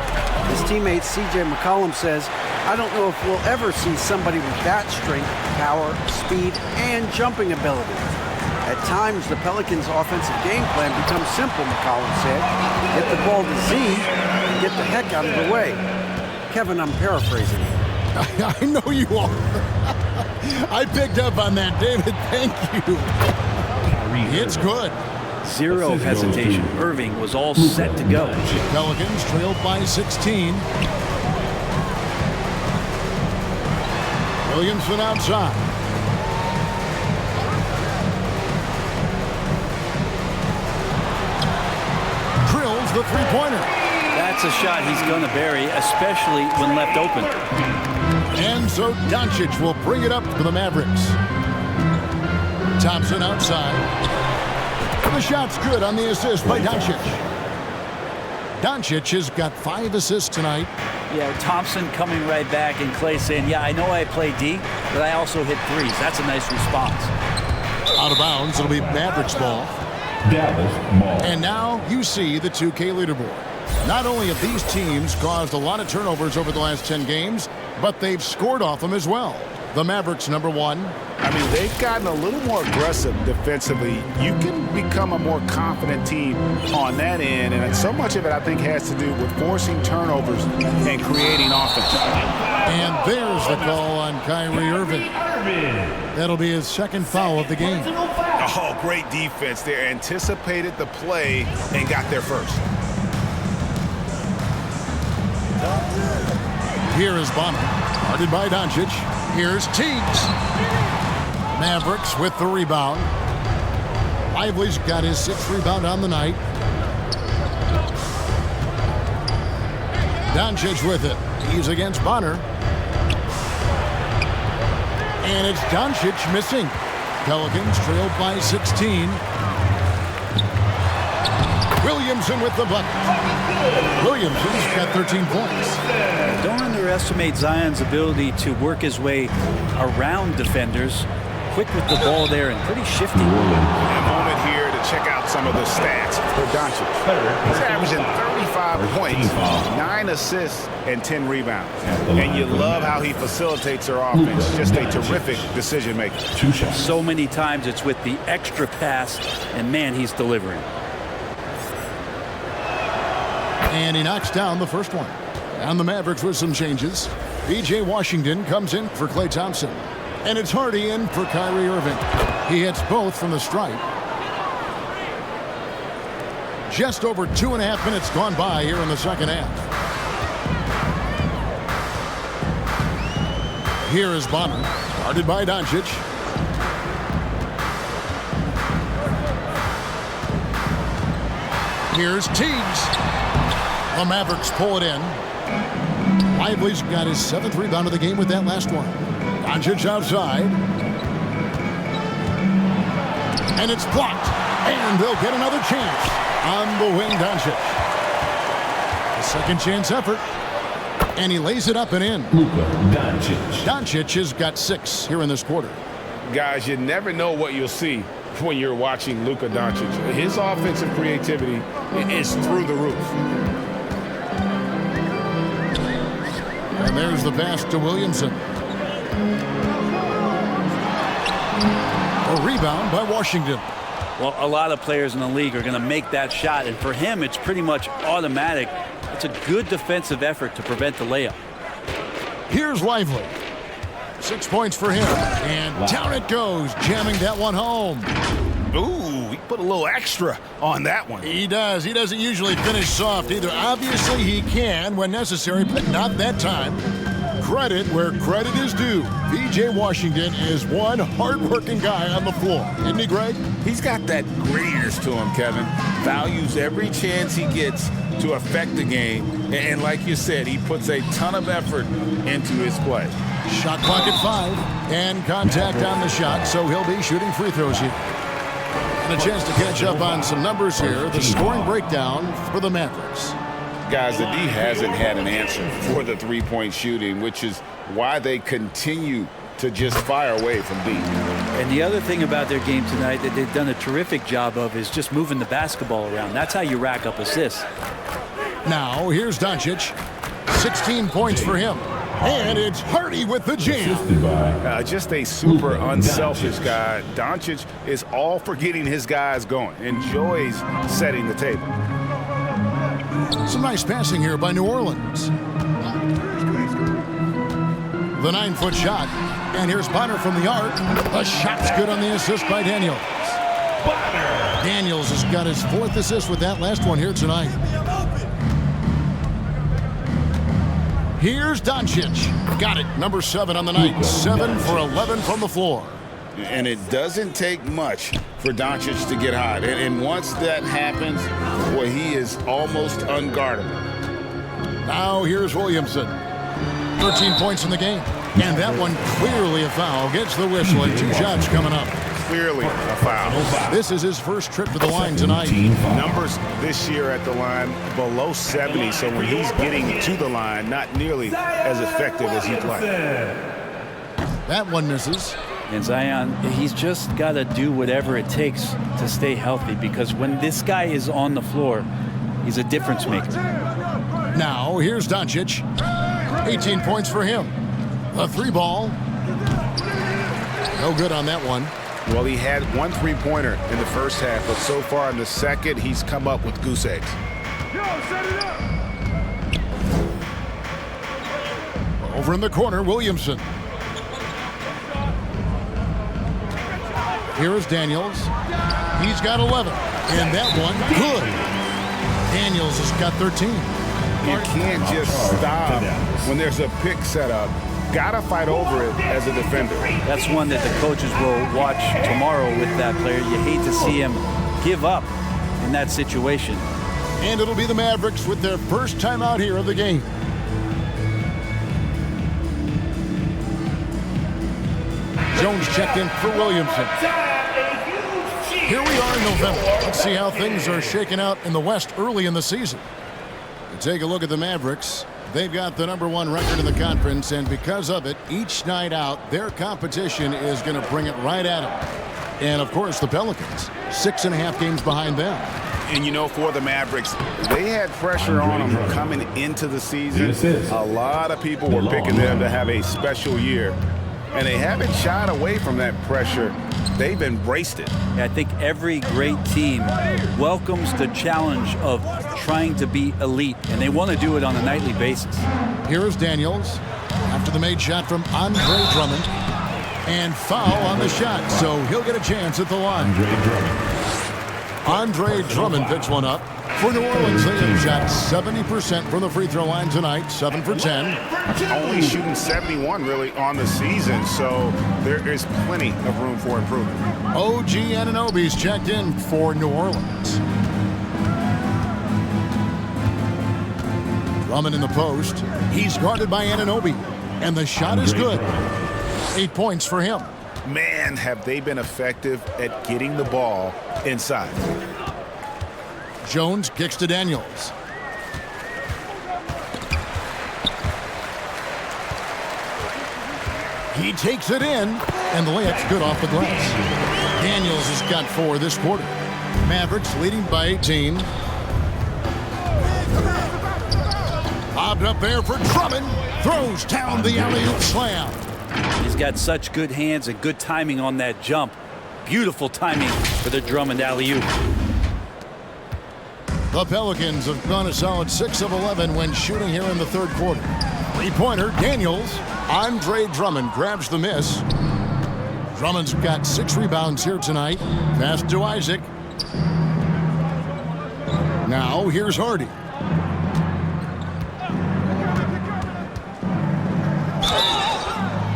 His teammate C.J. McCollum says, I don't know if we'll ever see somebody with that strength, power, speed, and jumping ability. At times, the Pelicans' offensive game plan becomes simple, McCollum said. Get the ball to Z and get the heck out of the way. Kevin, I'm paraphrasing. I know you are. I picked up on that, David. Thank you. It's good. Zero hesitation. Irving was all set to go. Pelicans trailed by 16. Williamson outside. The three-pointer. That's a shot he's going to bury, especially when left open. And so Doncic will bring it up for the Mavericks. Thompson outside. The shot's good on the assist by Doncic. Doncic has got 5 assists tonight. Yeah, Thompson coming right back and Klay saying, yeah, I know I play D, but I also hit 3s. That's a nice response. Out of bounds, it'll be Mavericks ball. Dallas ball. And now you see the 2K leaderboard. Not only have these teams caused a lot of turnovers over the last 10 games, but they've scored off them as well. The Mavericks, number 1. I mean, they've gotten a little more aggressive defensively. You can become a more confident team on that end, and so much of it, I think, has to do with forcing turnovers and creating offense. And there's the call on Kyrie Irving. That'll be his second foul of the game. Oh, great defense there. Anticipated the play and got there first. Here is Bonner, guarded by Doncic. Here's Teagues. Mavericks with the rebound. Lively's got his 6th rebound on the night. Doncic with it. He's against Bonner. And it's Doncic missing. Pelicans trailed by 16. Williamson with the bucket. Williamson's got 13 points. Don't underestimate Zion's ability to work his way around defenders. Quick with the ball there and pretty shifty. A moment here to check out some of the stats for Doncic. He's averaging 35 points, 9 assists, and 10 rebounds. And you love how he facilitates their offense. Just a terrific decision maker. So many times it's with the extra pass, and man, he's delivering. And he knocks down the first one. And the Mavericks with some changes. PJ Washington comes in for Klay Thompson. And it's Hardy in for Kyrie Irving. He hits both from the stripe. Just over 2.5 minutes gone by here in the second half. Here is Bonner, guarded by Doncic. Here's Teagues. The Mavericks pull it in. Lively's got his 7th rebound of the game with that last one. Doncic outside. And it's blocked. And they'll get another chance on the wing, Doncic. A second chance effort. And he lays it up and in. Doncic has got 6 here in this quarter. Guys, you never know what you'll see when you're watching Luka Doncic. His offensive creativity is through the roof. And there's the pass to Williamson. A rebound by Washington. Well, a lot of players in the league are going to make that shot, and for him, it's pretty much automatic. It's a good defensive effort to prevent the layup. Here's Lively. 6 points for him. And down it goes, jamming that one home. Ooh, he put a little extra on that one. He does. He doesn't usually finish soft either. Obviously, he can when necessary, but not that time. Credit where credit is due. P.J. Washington is one hard-working guy on the floor. Isn't he, Greg? He's got that grittiness to him, Kevin. Values every chance he gets to affect the game. And like you said, he puts a ton of effort into his play. Shot clock at 5. And contact on the shot, so he'll be shooting free throws here. And a chance to catch up on some numbers here. The scoring breakdown for the Mavericks. Guys, the D hasn't had an answer for the three-point shooting, which is why they continue to just fire away from deep. And the other thing about their game tonight that they've done a terrific job of is just moving the basketball around. That's how you rack up assists. Now, here's Doncic. 16 points for him. And it's Hardy with the jam. Just a super unselfish guy. Doncic is all for getting his guys going. Enjoys setting the table. Some nice passing here by New Orleans. The 9-foot shot. And here's Bonner from the arc. The shot's good on the assist by Daniels. Daniels has got his 4th assist with that last one here tonight. Here's Doncic. Got it. Number 7 on the night. 7 for 11 from the floor. And it doesn't take much for Doncic to get hot. And once that happens, well, he is almost unguardable. Now here's Williamson. 13 points in the game. And that one clearly a foul. Gets the whistle and 2 shots coming up. Clearly a foul. This is his first trip to the line tonight. Numbers this year at the line below 70. So when he's getting to the line, not nearly as effective as he'd like. That one misses. And Zion, he's just got to do whatever it takes to stay healthy, because when this guy is on the floor, he's a difference maker. Now, here's Doncic. 18 points for him. A 3-ball. No good on that one. Well, he had 1 3-pointer in the first half, but so far in the second, he's come up with goose eggs. Over in the corner, Williamson. Here is Daniels. He's got 11. And that one, good. Daniels has got 13. You can't just stop when there's a pick set up. Gotta fight over it as a defender. That's one that the coaches will watch tomorrow with that player. You hate to see him give up in that situation. And it'll be the Mavericks with their first time out here of the game. Jones checked in for Williamson. Here we are in November. Let's see how things are shaking out in the West early in the season. To take a look at the Mavericks, they've got the #1 record in the conference, and because of it, each night out, their competition is going to bring it right at them. And, of course, the Pelicans, 6.5 games behind them. And, you know, for the Mavericks, they had pressure on them coming into the season. A lot of people were picking them to have a special year, and they haven't shied away from that pressure. They've embraced it. I think every great team welcomes the challenge of trying to be elite, and they want to do it on a nightly basis. Here is Daniels after the made shot from Andre Drummond. And foul on the shot, so he'll get a chance at the line. Andre Drummond picks one up. For New Orleans, they have shot 70% from the free throw line tonight, 7 for 10. Only shooting 71 really on the season, so there is plenty of room for improvement. OG Anunoby's checked in for New Orleans. Drummond in the post. He's guarded by Anunoby, and the shot is good. 8 points for him. Man, have they been effective at getting the ball inside. Jones kicks to Daniels. He takes it in, and the layup's good off the glass. Daniels has got 4 this quarter. Mavericks leading by 18. Lobbed up there for Drummond. Throws down the alley-oop slam. He's got such good hands and good timing on that jump. Beautiful timing for the Drummond alley-oop. The Pelicans have gone a solid 6 of 11 when shooting here in the third quarter. Three-pointer, Daniels. Andre Drummond grabs the miss. Drummond's got 6 rebounds here tonight. Pass to Isaac. Now here's Hardy.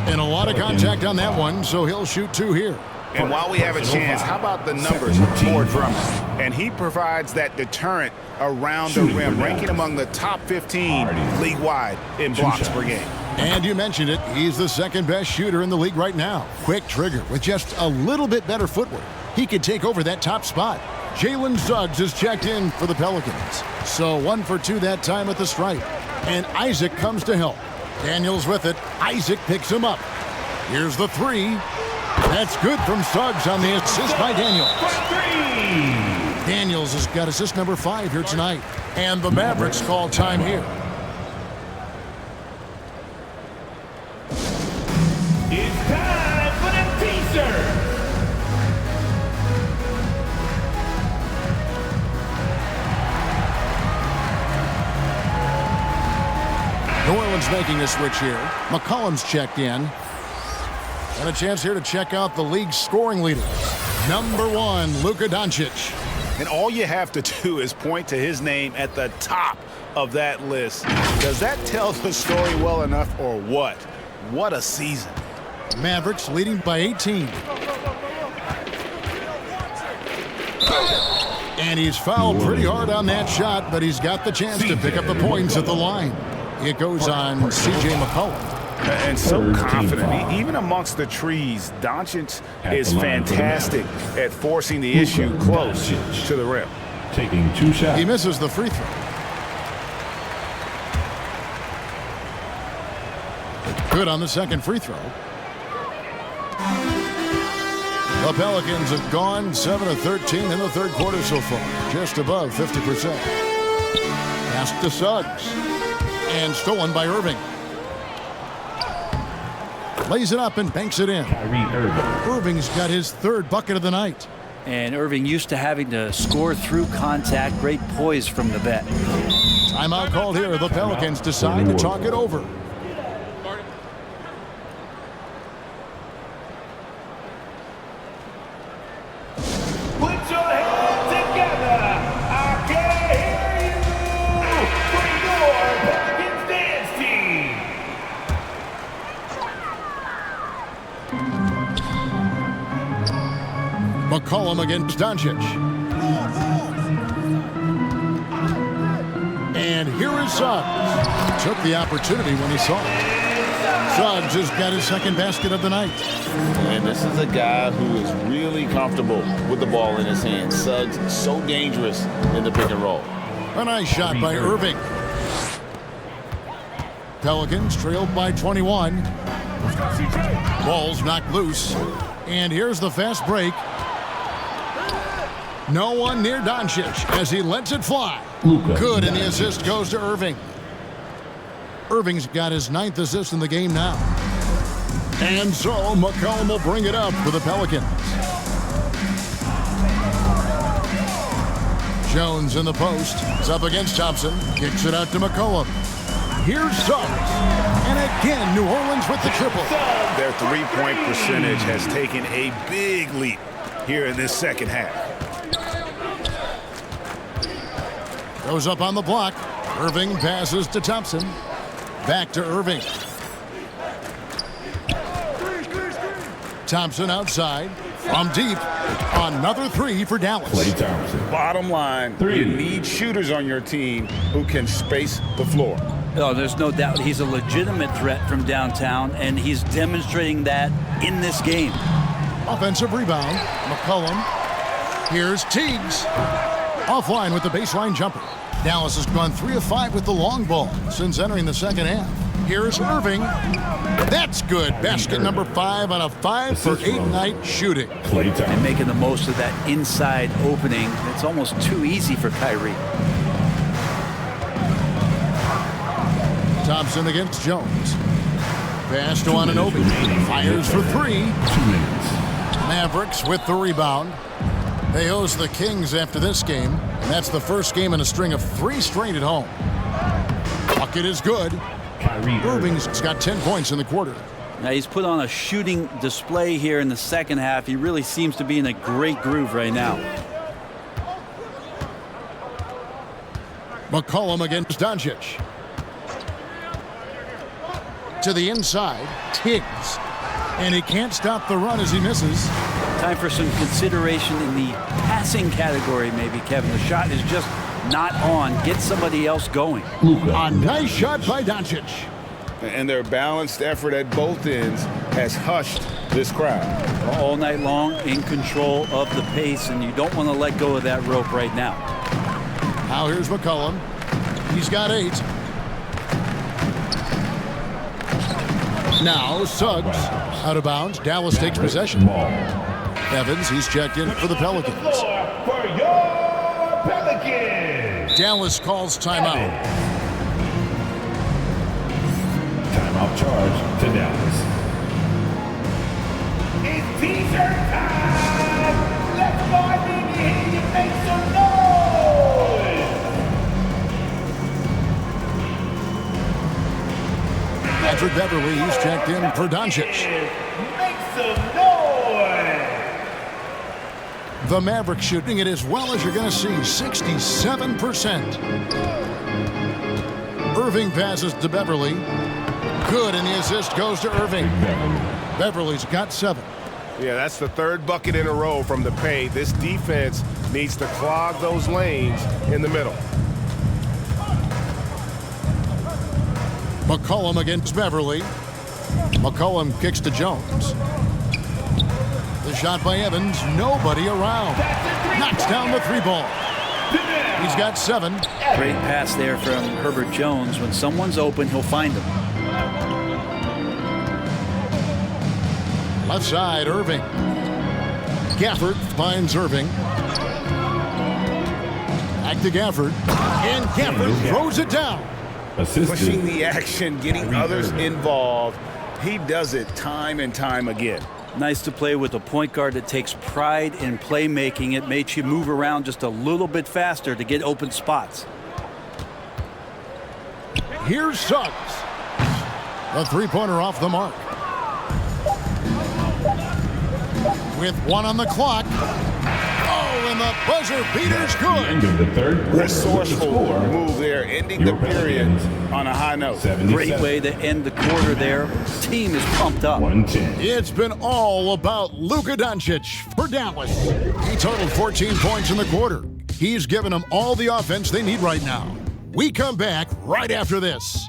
And a lot of contact on that one, so he'll shoot 2 here. And while we have a chance, how about the numbers for Drummond? And he provides that deterrent around the rim, ranking among the top 15 league-wide in blocks per game. And you mentioned it, he's the second best shooter in the league right now. Quick trigger with just a little bit better footwork. He could take over that top spot. Jalen Suggs is checked in for the Pelicans. So 1 for 2 that time at the stripe. And Isaac comes to help. Daniels with it. Isaac picks him up. Here's the 3. That's good from Suggs on the assist by Daniels. Daniels has got assist number 5 here tonight. And the Mavericks call time here. It's time for the teaser. New Orleans making a switch here. McCollum's checked in. And a chance here to check out the league's scoring leader. Number 1, Luka Doncic. And all you have to do is point to his name at the top of that list. Does that tell the story well enough or what? What a season. Mavericks leading by 18. And he's fouled pretty hard on that shot, but he's got the chance to pick up the points at the line. It goes on C.J. McCollum. And so confident. Even amongst the trees, Doncic is fantastic at forcing the issue close to the rim. Taking 2 shots. He misses the free throw. Good on the second free throw. The Pelicans have gone 7 of 13 in the third quarter so far, just above 50%. Pass to Suggs. And stolen by Irving. Lays it up and banks it in. Irving's got his 3rd bucket of the night. And Irving used to having to score through contact. Great poise from the vet. Timeout called here. The Pelicans decide to talk it over. Put your hands together. I can hear you. For your Pelicans dance team. McCollum against Doncic. And here is Suggs. Took the opportunity when he saw it. Suggs has got his second basket of the night. And this is a guy who is really comfortable with the ball in his hands. Suggs so dangerous in the pick and roll. A nice shot by Irving. Pelicans trailed by 21. Ball's knocked loose. And here's the fast break. No one near Doncic as he lets it fly. Good, and the assist goes to Irving. Irving's got his 9th assist in the game now. And so McCollum will bring it up for the Pelicans. Jones in the post. It's up against Thompson. Kicks it out to McCollum. Here's Suggs. And again, New Orleans with the triple. Their three-point percentage has taken a big leap here in this second half. Goes up on the block. Irving passes to Thompson. Back to Irving. Thompson outside. From deep. Another three for Dallas. Bottom line, you need shooters on your team who can space the floor. Oh, there's no doubt he's a legitimate threat from downtown, and he's demonstrating that in this game. Offensive rebound. McCollum. Here's Teagues. Offline with the baseline jumper. Dallas has gone 3 of 5 with the long ball since entering the second half. Here's Irving. That's good. Basket number 5 on a 5-for-8 night shooting. And making the most of that inside opening. It's almost too easy for Kyrie. Thompson against Jones. Pass to Anunoby. Fires for 3. Mavericks with the rebound. They host the Kings after this game, and that's the first game in a string of 3 straight at home. Bucket is good. Irving's got 10 points in the quarter. Now he's put on a shooting display here in the second half. He really seems to be in a great groove right now. McCollum against Doncic. To the inside, Tiggs. And he can't stop the run as he misses. Time for some consideration in the passing category, maybe, Kevin. The shot is just not on. Get somebody else going. A nice shot by Doncic. And their balanced effort at both ends has hushed this crowd. All night long, in control of the pace, and you don't want to let go of that rope right now. Now here's McCollum. He's got 8. Now Suggs. Out of bounds. Dallas takes possession. Evans, he's checked in for the Pelicans. For your Pelicans. Dallas calls timeout. Timeout charge to Dallas. It's t-shirt time. Let's go ahead and make some noise. Patrick Beverly, he's checked in for Doncic. Make some noise. The Mavericks shooting it as well as you're going to see, 67%. Irving passes to Beverly. Good, and the assist goes to Irving. Beverly's got 7. Yeah, that's the 3rd bucket in a row from the paint. This defense needs to clog those lanes in the middle. McCollum against Beverly. McCollum kicks to Jones. The shot by Evans, nobody around. Knocks down the 3-ball. He's got 7. Great pass there from Herbert Jones. When someone's open, he'll find them. Left side, Irving. Gafford finds Irving. Back to Gafford. And Gafford throws it down. Pushing the action, getting others involved. He does it time and time again. Nice to play with a point guard that takes pride in playmaking. It makes you move around just a little bit faster to get open spots. Here's Suggs. A 3-pointer off the mark. With 1 on the clock. Oh, and the buzzer beater's good. End of the third quarter. Resourceful move there, ending the period on a high note. Great way to end the quarter there. Team is pumped up. 110. It's been all about Luka Doncic for Dallas. He totaled 14 points in the quarter. He's given them all the offense they need right now. We come back right after this.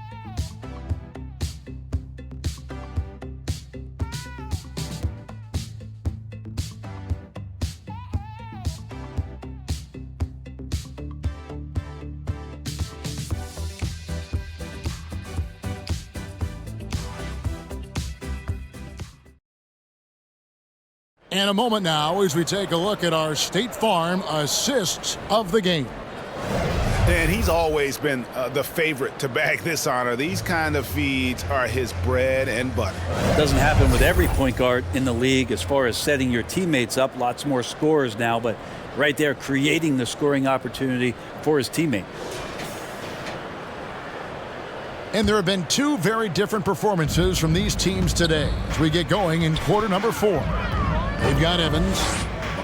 And a moment now as we take a look at our State Farm assists of the game. And he's always been the favorite to bag this honor. These kind of feeds are his bread and butter. Doesn't happen with every point guard in the league as far as setting your teammates up. Lots more scorers now, but right there creating the scoring opportunity for his teammate. And there have been two very different performances from these teams today as we get going in quarter number 4. They've got Evans.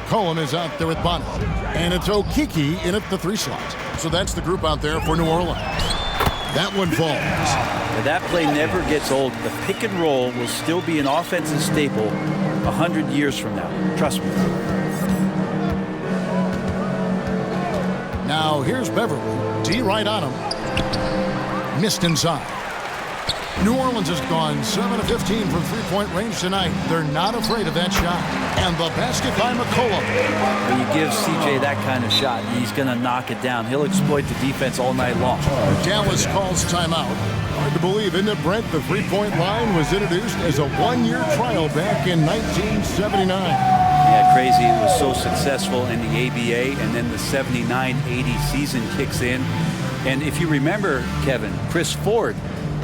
McCollum is out there with Bonner. And it's Okeke in at the 3 slot. So that's the group out there for New Orleans. That one falls. But that play never gets old. The pick and roll will still be an offensive staple 100 years from now. Trust me. Now here's Beverly. D right on him. Missed inside. New Orleans has gone 7 of 15 from three-point range tonight. They're not afraid of that shot. And the basket by McCollum. When you give CJ that kind of shot, he's going to knock it down. He'll exploit the defense all night long. Dallas calls timeout. Hard to believe, isn't it, Brent? The three-point line was introduced as a one-year trial back in 1979. Yeah, crazy. It was so successful in the ABA, and then the 79-80 season kicks in. And if you remember, Kevin, Chris Ford,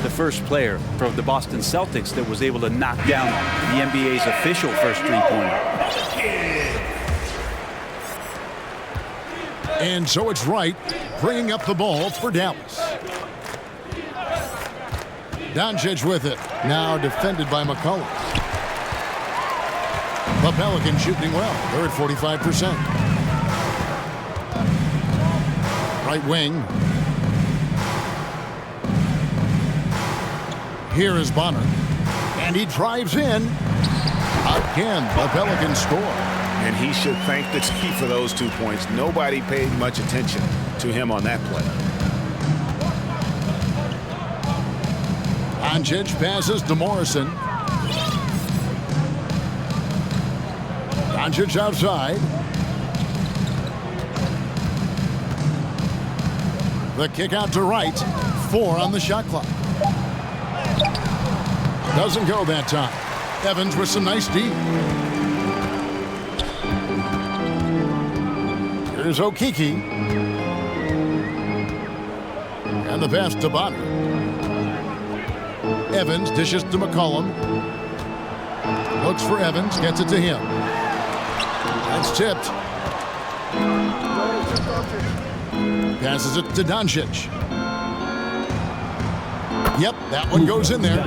the first player from the Boston Celtics that was able to knock down the NBA's official first three-pointer. And so it's Wright bringing up the ball for Dallas. Doncic with it. Now defended by McCollum. The Pelicans shooting well. They're at 45%. Right wing. Here is Bonner. And he drives in. Again, the Pelicans score. And he should thank the team for those 2 points. Nobody paid much attention to him on that play. Doncic passes to Morrison. Doncic outside. The kick out to Wright. 4 on the shot clock. Doesn't go that time. Evans with some nice D. Here's Okeke. And the pass to Bonner. Evans dishes to McCollum. Looks for Evans, gets it to him. That's tipped. Passes it to Doncic. Yep, that one goes in there.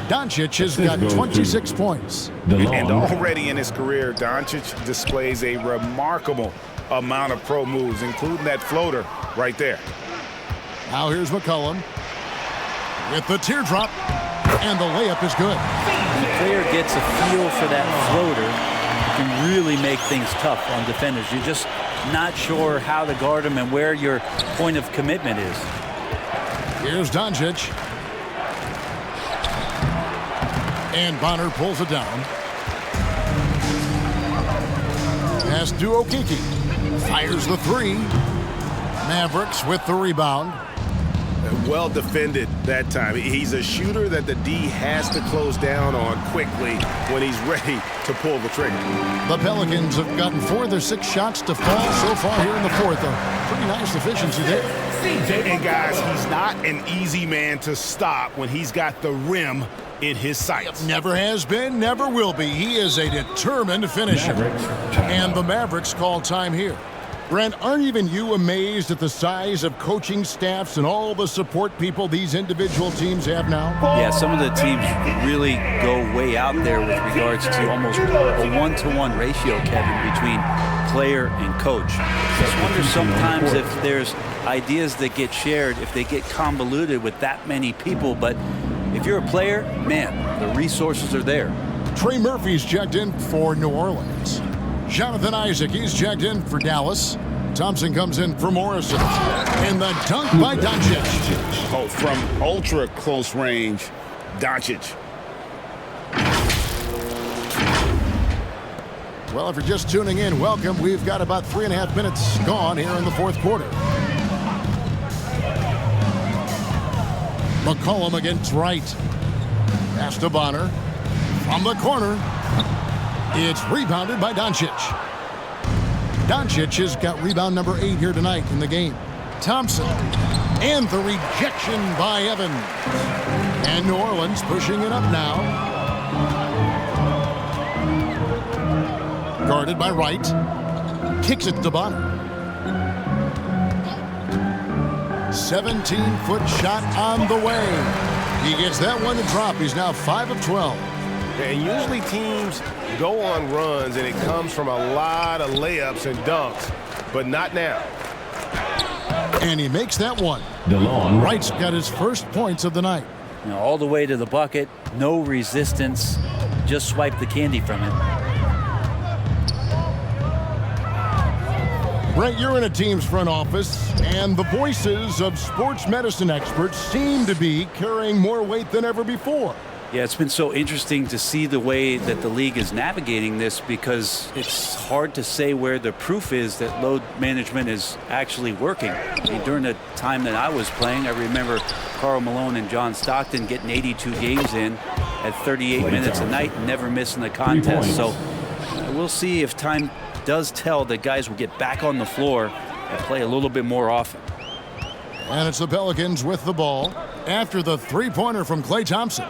Doncic has got 26 points. And already in his career, Doncic displays a remarkable amount of pro moves, including that floater right there. Now here's McCollum with the teardrop, and the layup is good. When the player gets a feel for that floater, it can really make things tough on defenders. You're just not sure how to guard them and where your point of commitment is. Here's Doncic. And Bonner pulls it down. Pass to Okeke. Fires the 3. Mavericks with the rebound. Well defended that time. He's a shooter that the D has to close down on quickly when he's ready to pull the trigger. The Pelicans have gotten 4 of their 6 shots to fall so far here in the 4th. A pretty nice efficiency there. And guys, he's not an easy man to stop when he's got the rim in his sights. Never has been, never will be. He is a determined finisher. And the Mavericks call time here. Brent, aren't even you amazed at the size of coaching staffs and all the support people these individual teams have now? Yeah, some of the teams really go way out there with regards to almost a 1-to-1 ratio, Kevin, between player and coach. Just wonder sometimes if there's ideas that get shared, if they get convoluted with that many people. But if you're a player, man, the resources are there. Trey Murphy's checked in for New Orleans. Jonathan Isaac, he's checked in for Dallas. Thompson comes in for Morrison. And the dunk by Doncic. Oh, from ultra close range, Doncic. Well, if you're just tuning in, welcome. We've got about 3.5 minutes gone here in the 4th quarter. McCollum against Wright. Pass to Bonner. From the corner. It's rebounded by Doncic. Doncic has got rebound number 8 here tonight in the game. Thompson. And the rejection by Evans. And New Orleans pushing it up now. Guarded by Wright. Kicks it to Bonner. 17-foot shot on the way. He gets that one to drop. He's now 5 of 12. And usually teams go on runs and it comes from a lot of layups and dunks, but not now. And he makes that one. DeLon Wright's got his first points of the night. Now, all the way to the bucket, no resistance, just swipe the candy from it. Brent, you're in a team's front office, and the voices of sports medicine experts seem to be carrying more weight than ever before. Yeah, it's been so interesting to see the way that the league is navigating this, because it's hard to say where the proof is that load management is actually working. I mean, during the time that I was playing, I remember Karl Malone and John Stockton getting 82 games in at 38 minutes a night and never missing a contest. So we'll see if time does tell that guys will get back on the floor and play a little bit more often. And it's the Pelicans with the ball after the three-pointer from Klay Thompson.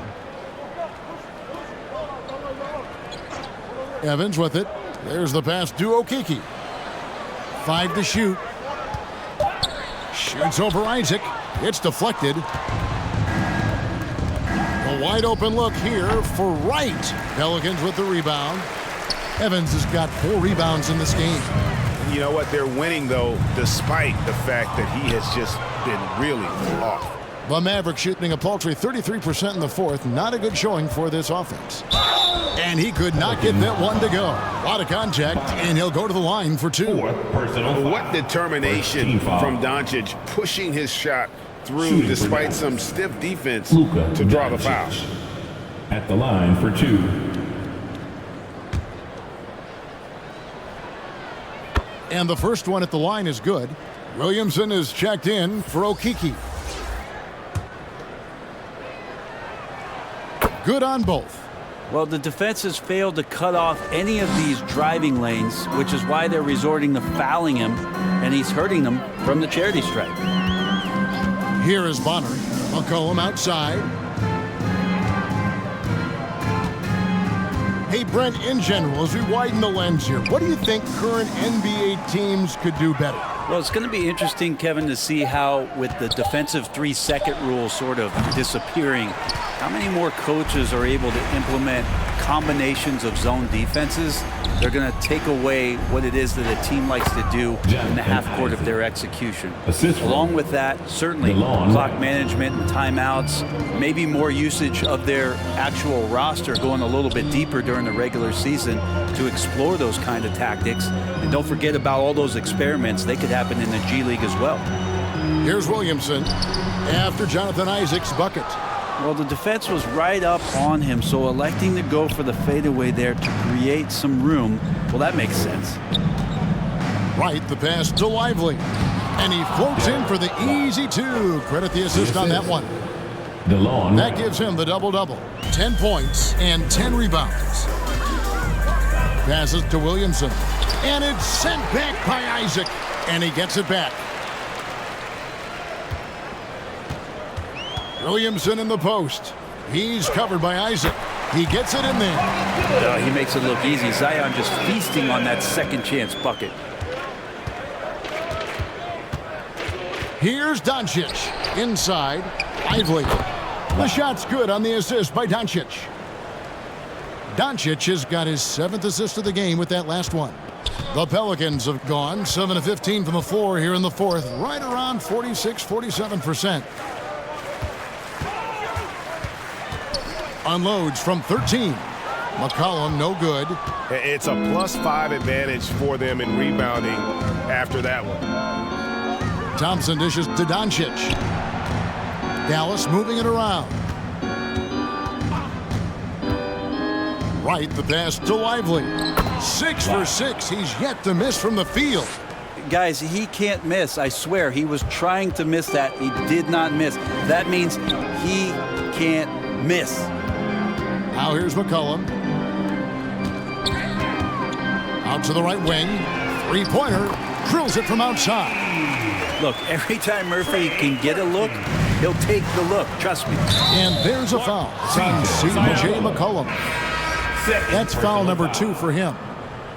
Evans with it. There's the pass to Okeke. 5 to shoot. Shoots over Isaac. It's deflected. A wide open look here for Wright. Pelicans with the rebound. Evans has got 4 rebounds in this game. You know what? They're winning, though, despite the fact that he has just been really off. The Mavericks shooting a paltry 33% in the fourth. Not a good showing for this offense. And he could not get that one to go. A lot of contact, and he'll go to the line for 2. What determination from Doncic, pushing his shot through despite some stiff defense to draw the foul. At the line for 2. And the first one at the line is good. Williamson is checked in for Okeke. Good on both. Well, the defense has failed to cut off any of these driving lanes, which is why they're resorting to fouling him, and he's hurting them from the charity stripe. Here is Bonner. McCollum outside. Hey, Brent, in general, as we widen the lens here, what do you think current NBA teams could do better? Well, it's going to be interesting, Kevin, to see how, with the defensive 3-second rule sort of disappearing, how many more coaches are able to implement combinations of zone defenses. They're going to take away what it is that a team likes to do in the half court of their execution. Along with that, certainly clock management and timeouts, maybe more usage of their actual roster going a little bit deeper during the regular season to explore those kind of tactics. And don't forget about all those experiments. They could happen in the G League as well. Here's Williamson after Jonathan Isaac's bucket. Well, the defense was right up on him, so electing to go for the fadeaway there to create some room, well, that makes sense. Right, the pass to Lively. And he floats in for the easy 2. Credit the assist on that one. DeLon. That gives him the double-double. 10 points and 10 rebounds. Passes to Williamson. And it's sent back by Isaac. And he gets it back. Williamson in the post. He's covered by Isaac. He gets it in there. He makes it look easy. Zion just feasting on that second chance bucket. Here's Doncic. Inside. Lively. The shot's good on the assist by Doncic. Doncic has got his 7th assist of the game with that last one. The Pelicans have gone 7 of 15 from the floor here in the fourth. Right around 46-47%. Unloads from 13. McCollum, no good. It's a +5 advantage for them in rebounding after that one. Thompson dishes to Doncic. Dallas moving it around. Right, the pass to Lively. 6 for 6. He's yet to miss from the field. Guys, he can't miss. I swear, he was trying to miss that. He did not miss. That means he can't miss. Now here's McCollum. Out to the right wing. Three-pointer. Drills it from outside. Look, every time Murphy can get a look, he'll take the look. Trust me. And there's a foul. It's on C.J. McCollum. That's foul number 2 for him.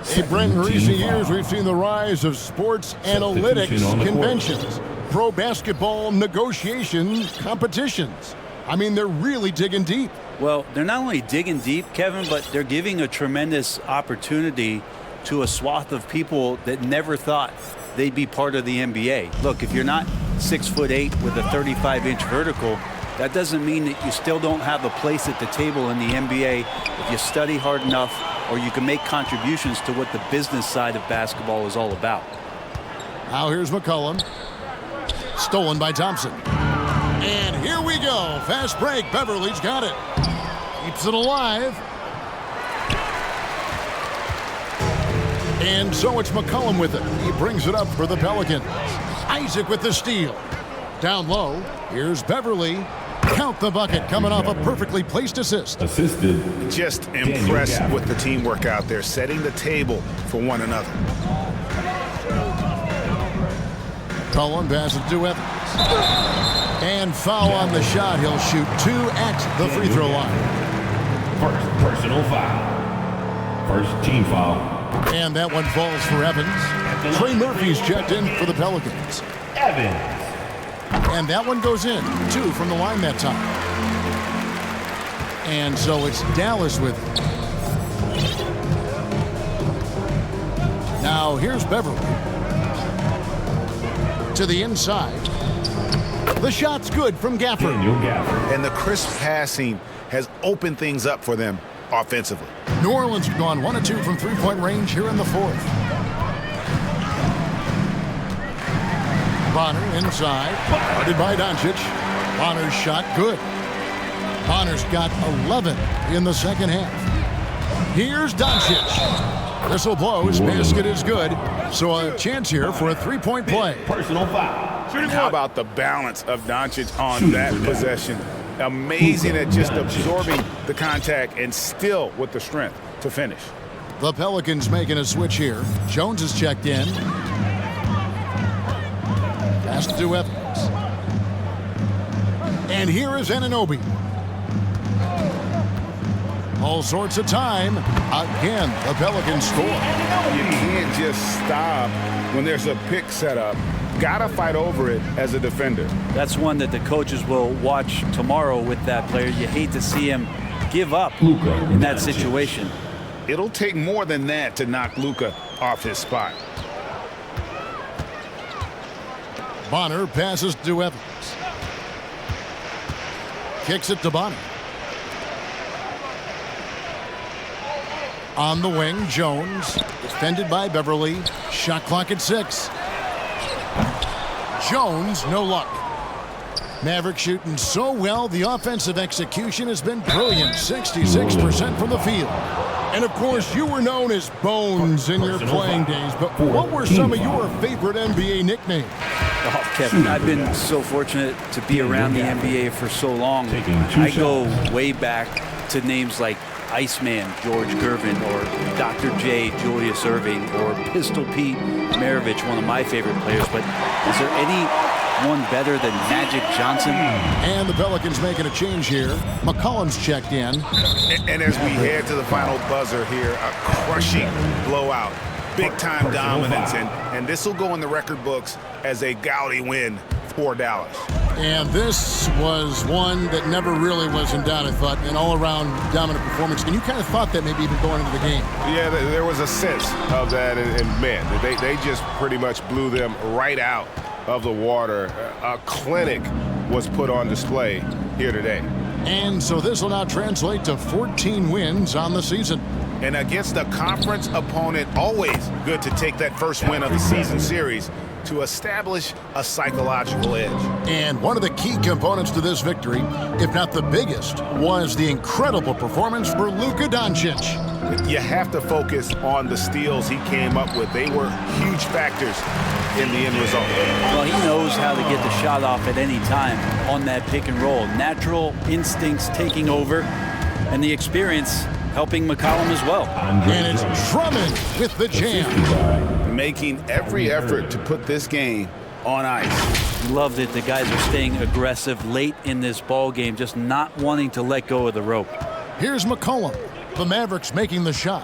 Hey, Brent, in recent years, we've seen the rise of sports analytics conventions, pro basketball negotiation competitions. I mean, they're really digging deep. Well, they're not only digging deep, Kevin, but they're giving a tremendous opportunity to a swath of people that never thought they'd be part of the NBA. Look, if you're not 6'8" with a 35-inch vertical, that doesn't mean that you still don't have a place at the table in the NBA if you study hard enough, or you can make contributions to what the business side of basketball is all about. Now here's McCollum. Stolen by Thompson. And here we go. Fast break. Beverly's got it. Keeps it alive. And so it's McCollum with it. He brings it up for the Pelicans. Isaac with the steal. Down low. Here's Beverly. Count the bucket, coming off a perfectly placed assist. Assisted. Just impressed with the teamwork out there, setting the table for one another. Cullen passes to Evans. And foul on the shot. He'll shoot 2 at the free throw line. First personal foul. First team foul. And that one falls for Evans. Trey Murphy's checked in for the Pelicans. Evans. And that one goes in. 2 from the line that time. And so it's Dallas with it. Now here's Beverly. To the inside. The shot's good from Gafford. And the crisp passing has opened things up for them offensively. New Orleans have gone 1 of 2 from three-point range here in the 4th. Bonner inside, guarded by Doncic. Bonner's shot good. Bonner's got 11 in the second half. Here's Doncic. This will blow. His basket is good. So a chance here for a three-point play. Personal foul. How about the balance of Doncic on that possession? Amazing at just absorbing the contact and still with the strength to finish. The Pelicans making a switch here. Jones is checked in. Pass to Evans. And here is Anunoby. All sorts of time. Again, the Pelicans score. You can't just stop when there's a pick set up. Gotta fight over it as a defender. That's one that the coaches will watch tomorrow with that player. You hate to see him give up in that situation. It'll take more than that to knock Luka off his spot. Bonner passes to Evans. Kicks it to Bonner. On the wing, Jones. Defended by Beverly. Shot clock at 6. Jones, no luck. Maverick shooting so well, the offensive execution has been brilliant. 66% from the field. And of course, you were known as Bones in your playing days, but what were some of your favorite NBA nicknames? Oh, Kevin, I've been so fortunate to be around the NBA for so long. I go way back to names like Iceman, George Gervin, or Dr. J, Julius Erving, or Pistol Pete Maravich, one of my favorite players. But is there anyone better than Magic Johnson? And the Pelicans making a change here. McCollum's checked in. And as we head to the final buzzer here, a crushing blowout. Big-time dominance, and this will go in the record books as a gaudy win for Dallas. And this was one that never really was in doubt, I thought, an all-around dominant performance. And you kind of thought that maybe even going into the game. Yeah, there was a sense of that, and man, they just pretty much blew them right out of the water. A clinic was put on display here today. And so this will now translate to 14 wins on the season. And against a conference opponent, always good to take that first win of the season series to establish a psychological edge. And one of the key components to this victory, if not the biggest, was the incredible performance for Luka Doncic. You have to focus on the steals he came up with. They were huge factors in the end result. Well, he knows how to get the shot off at any time on that pick and roll. Natural instincts taking over, and the experience helping McCollum as well. And it's Drummond with the jam. Making every effort to put this game on ice. Love that the guys are staying aggressive late in this ball game, just not wanting to let go of the rope. Here's McCollum. The Mavericks making the shot.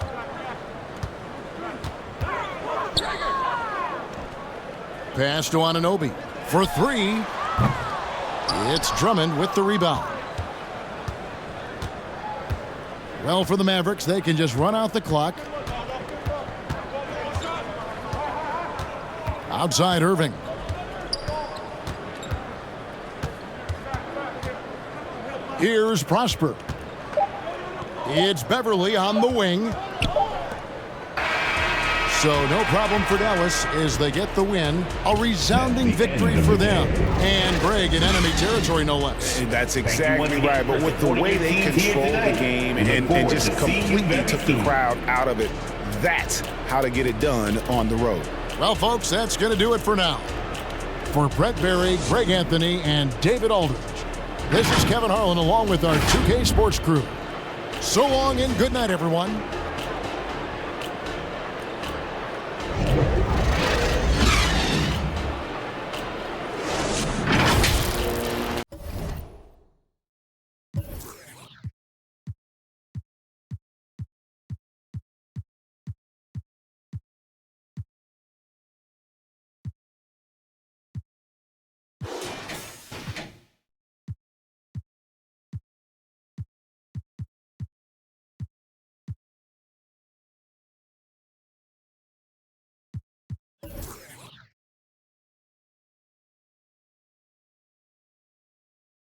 Pass to Anunoby for three. It's Drummond with the rebound. Well, for the Mavericks, they can just run out the clock. Outside Irving. Here's Prosper. It's Beverly on the wing. So no problem for Dallas as they get the win. A resounding victory for them. And Greg in enemy territory, no less. That's exactly right. But with the way they controlled the game and just completely took the crowd out of it, that's how to get it done on the road. Well, folks, that's going to do it for now. For Brett Berry, Greg Anthony, and David Aldridge, this is Kevin Harlan along with our 2K Sports crew. So long and good night, everyone.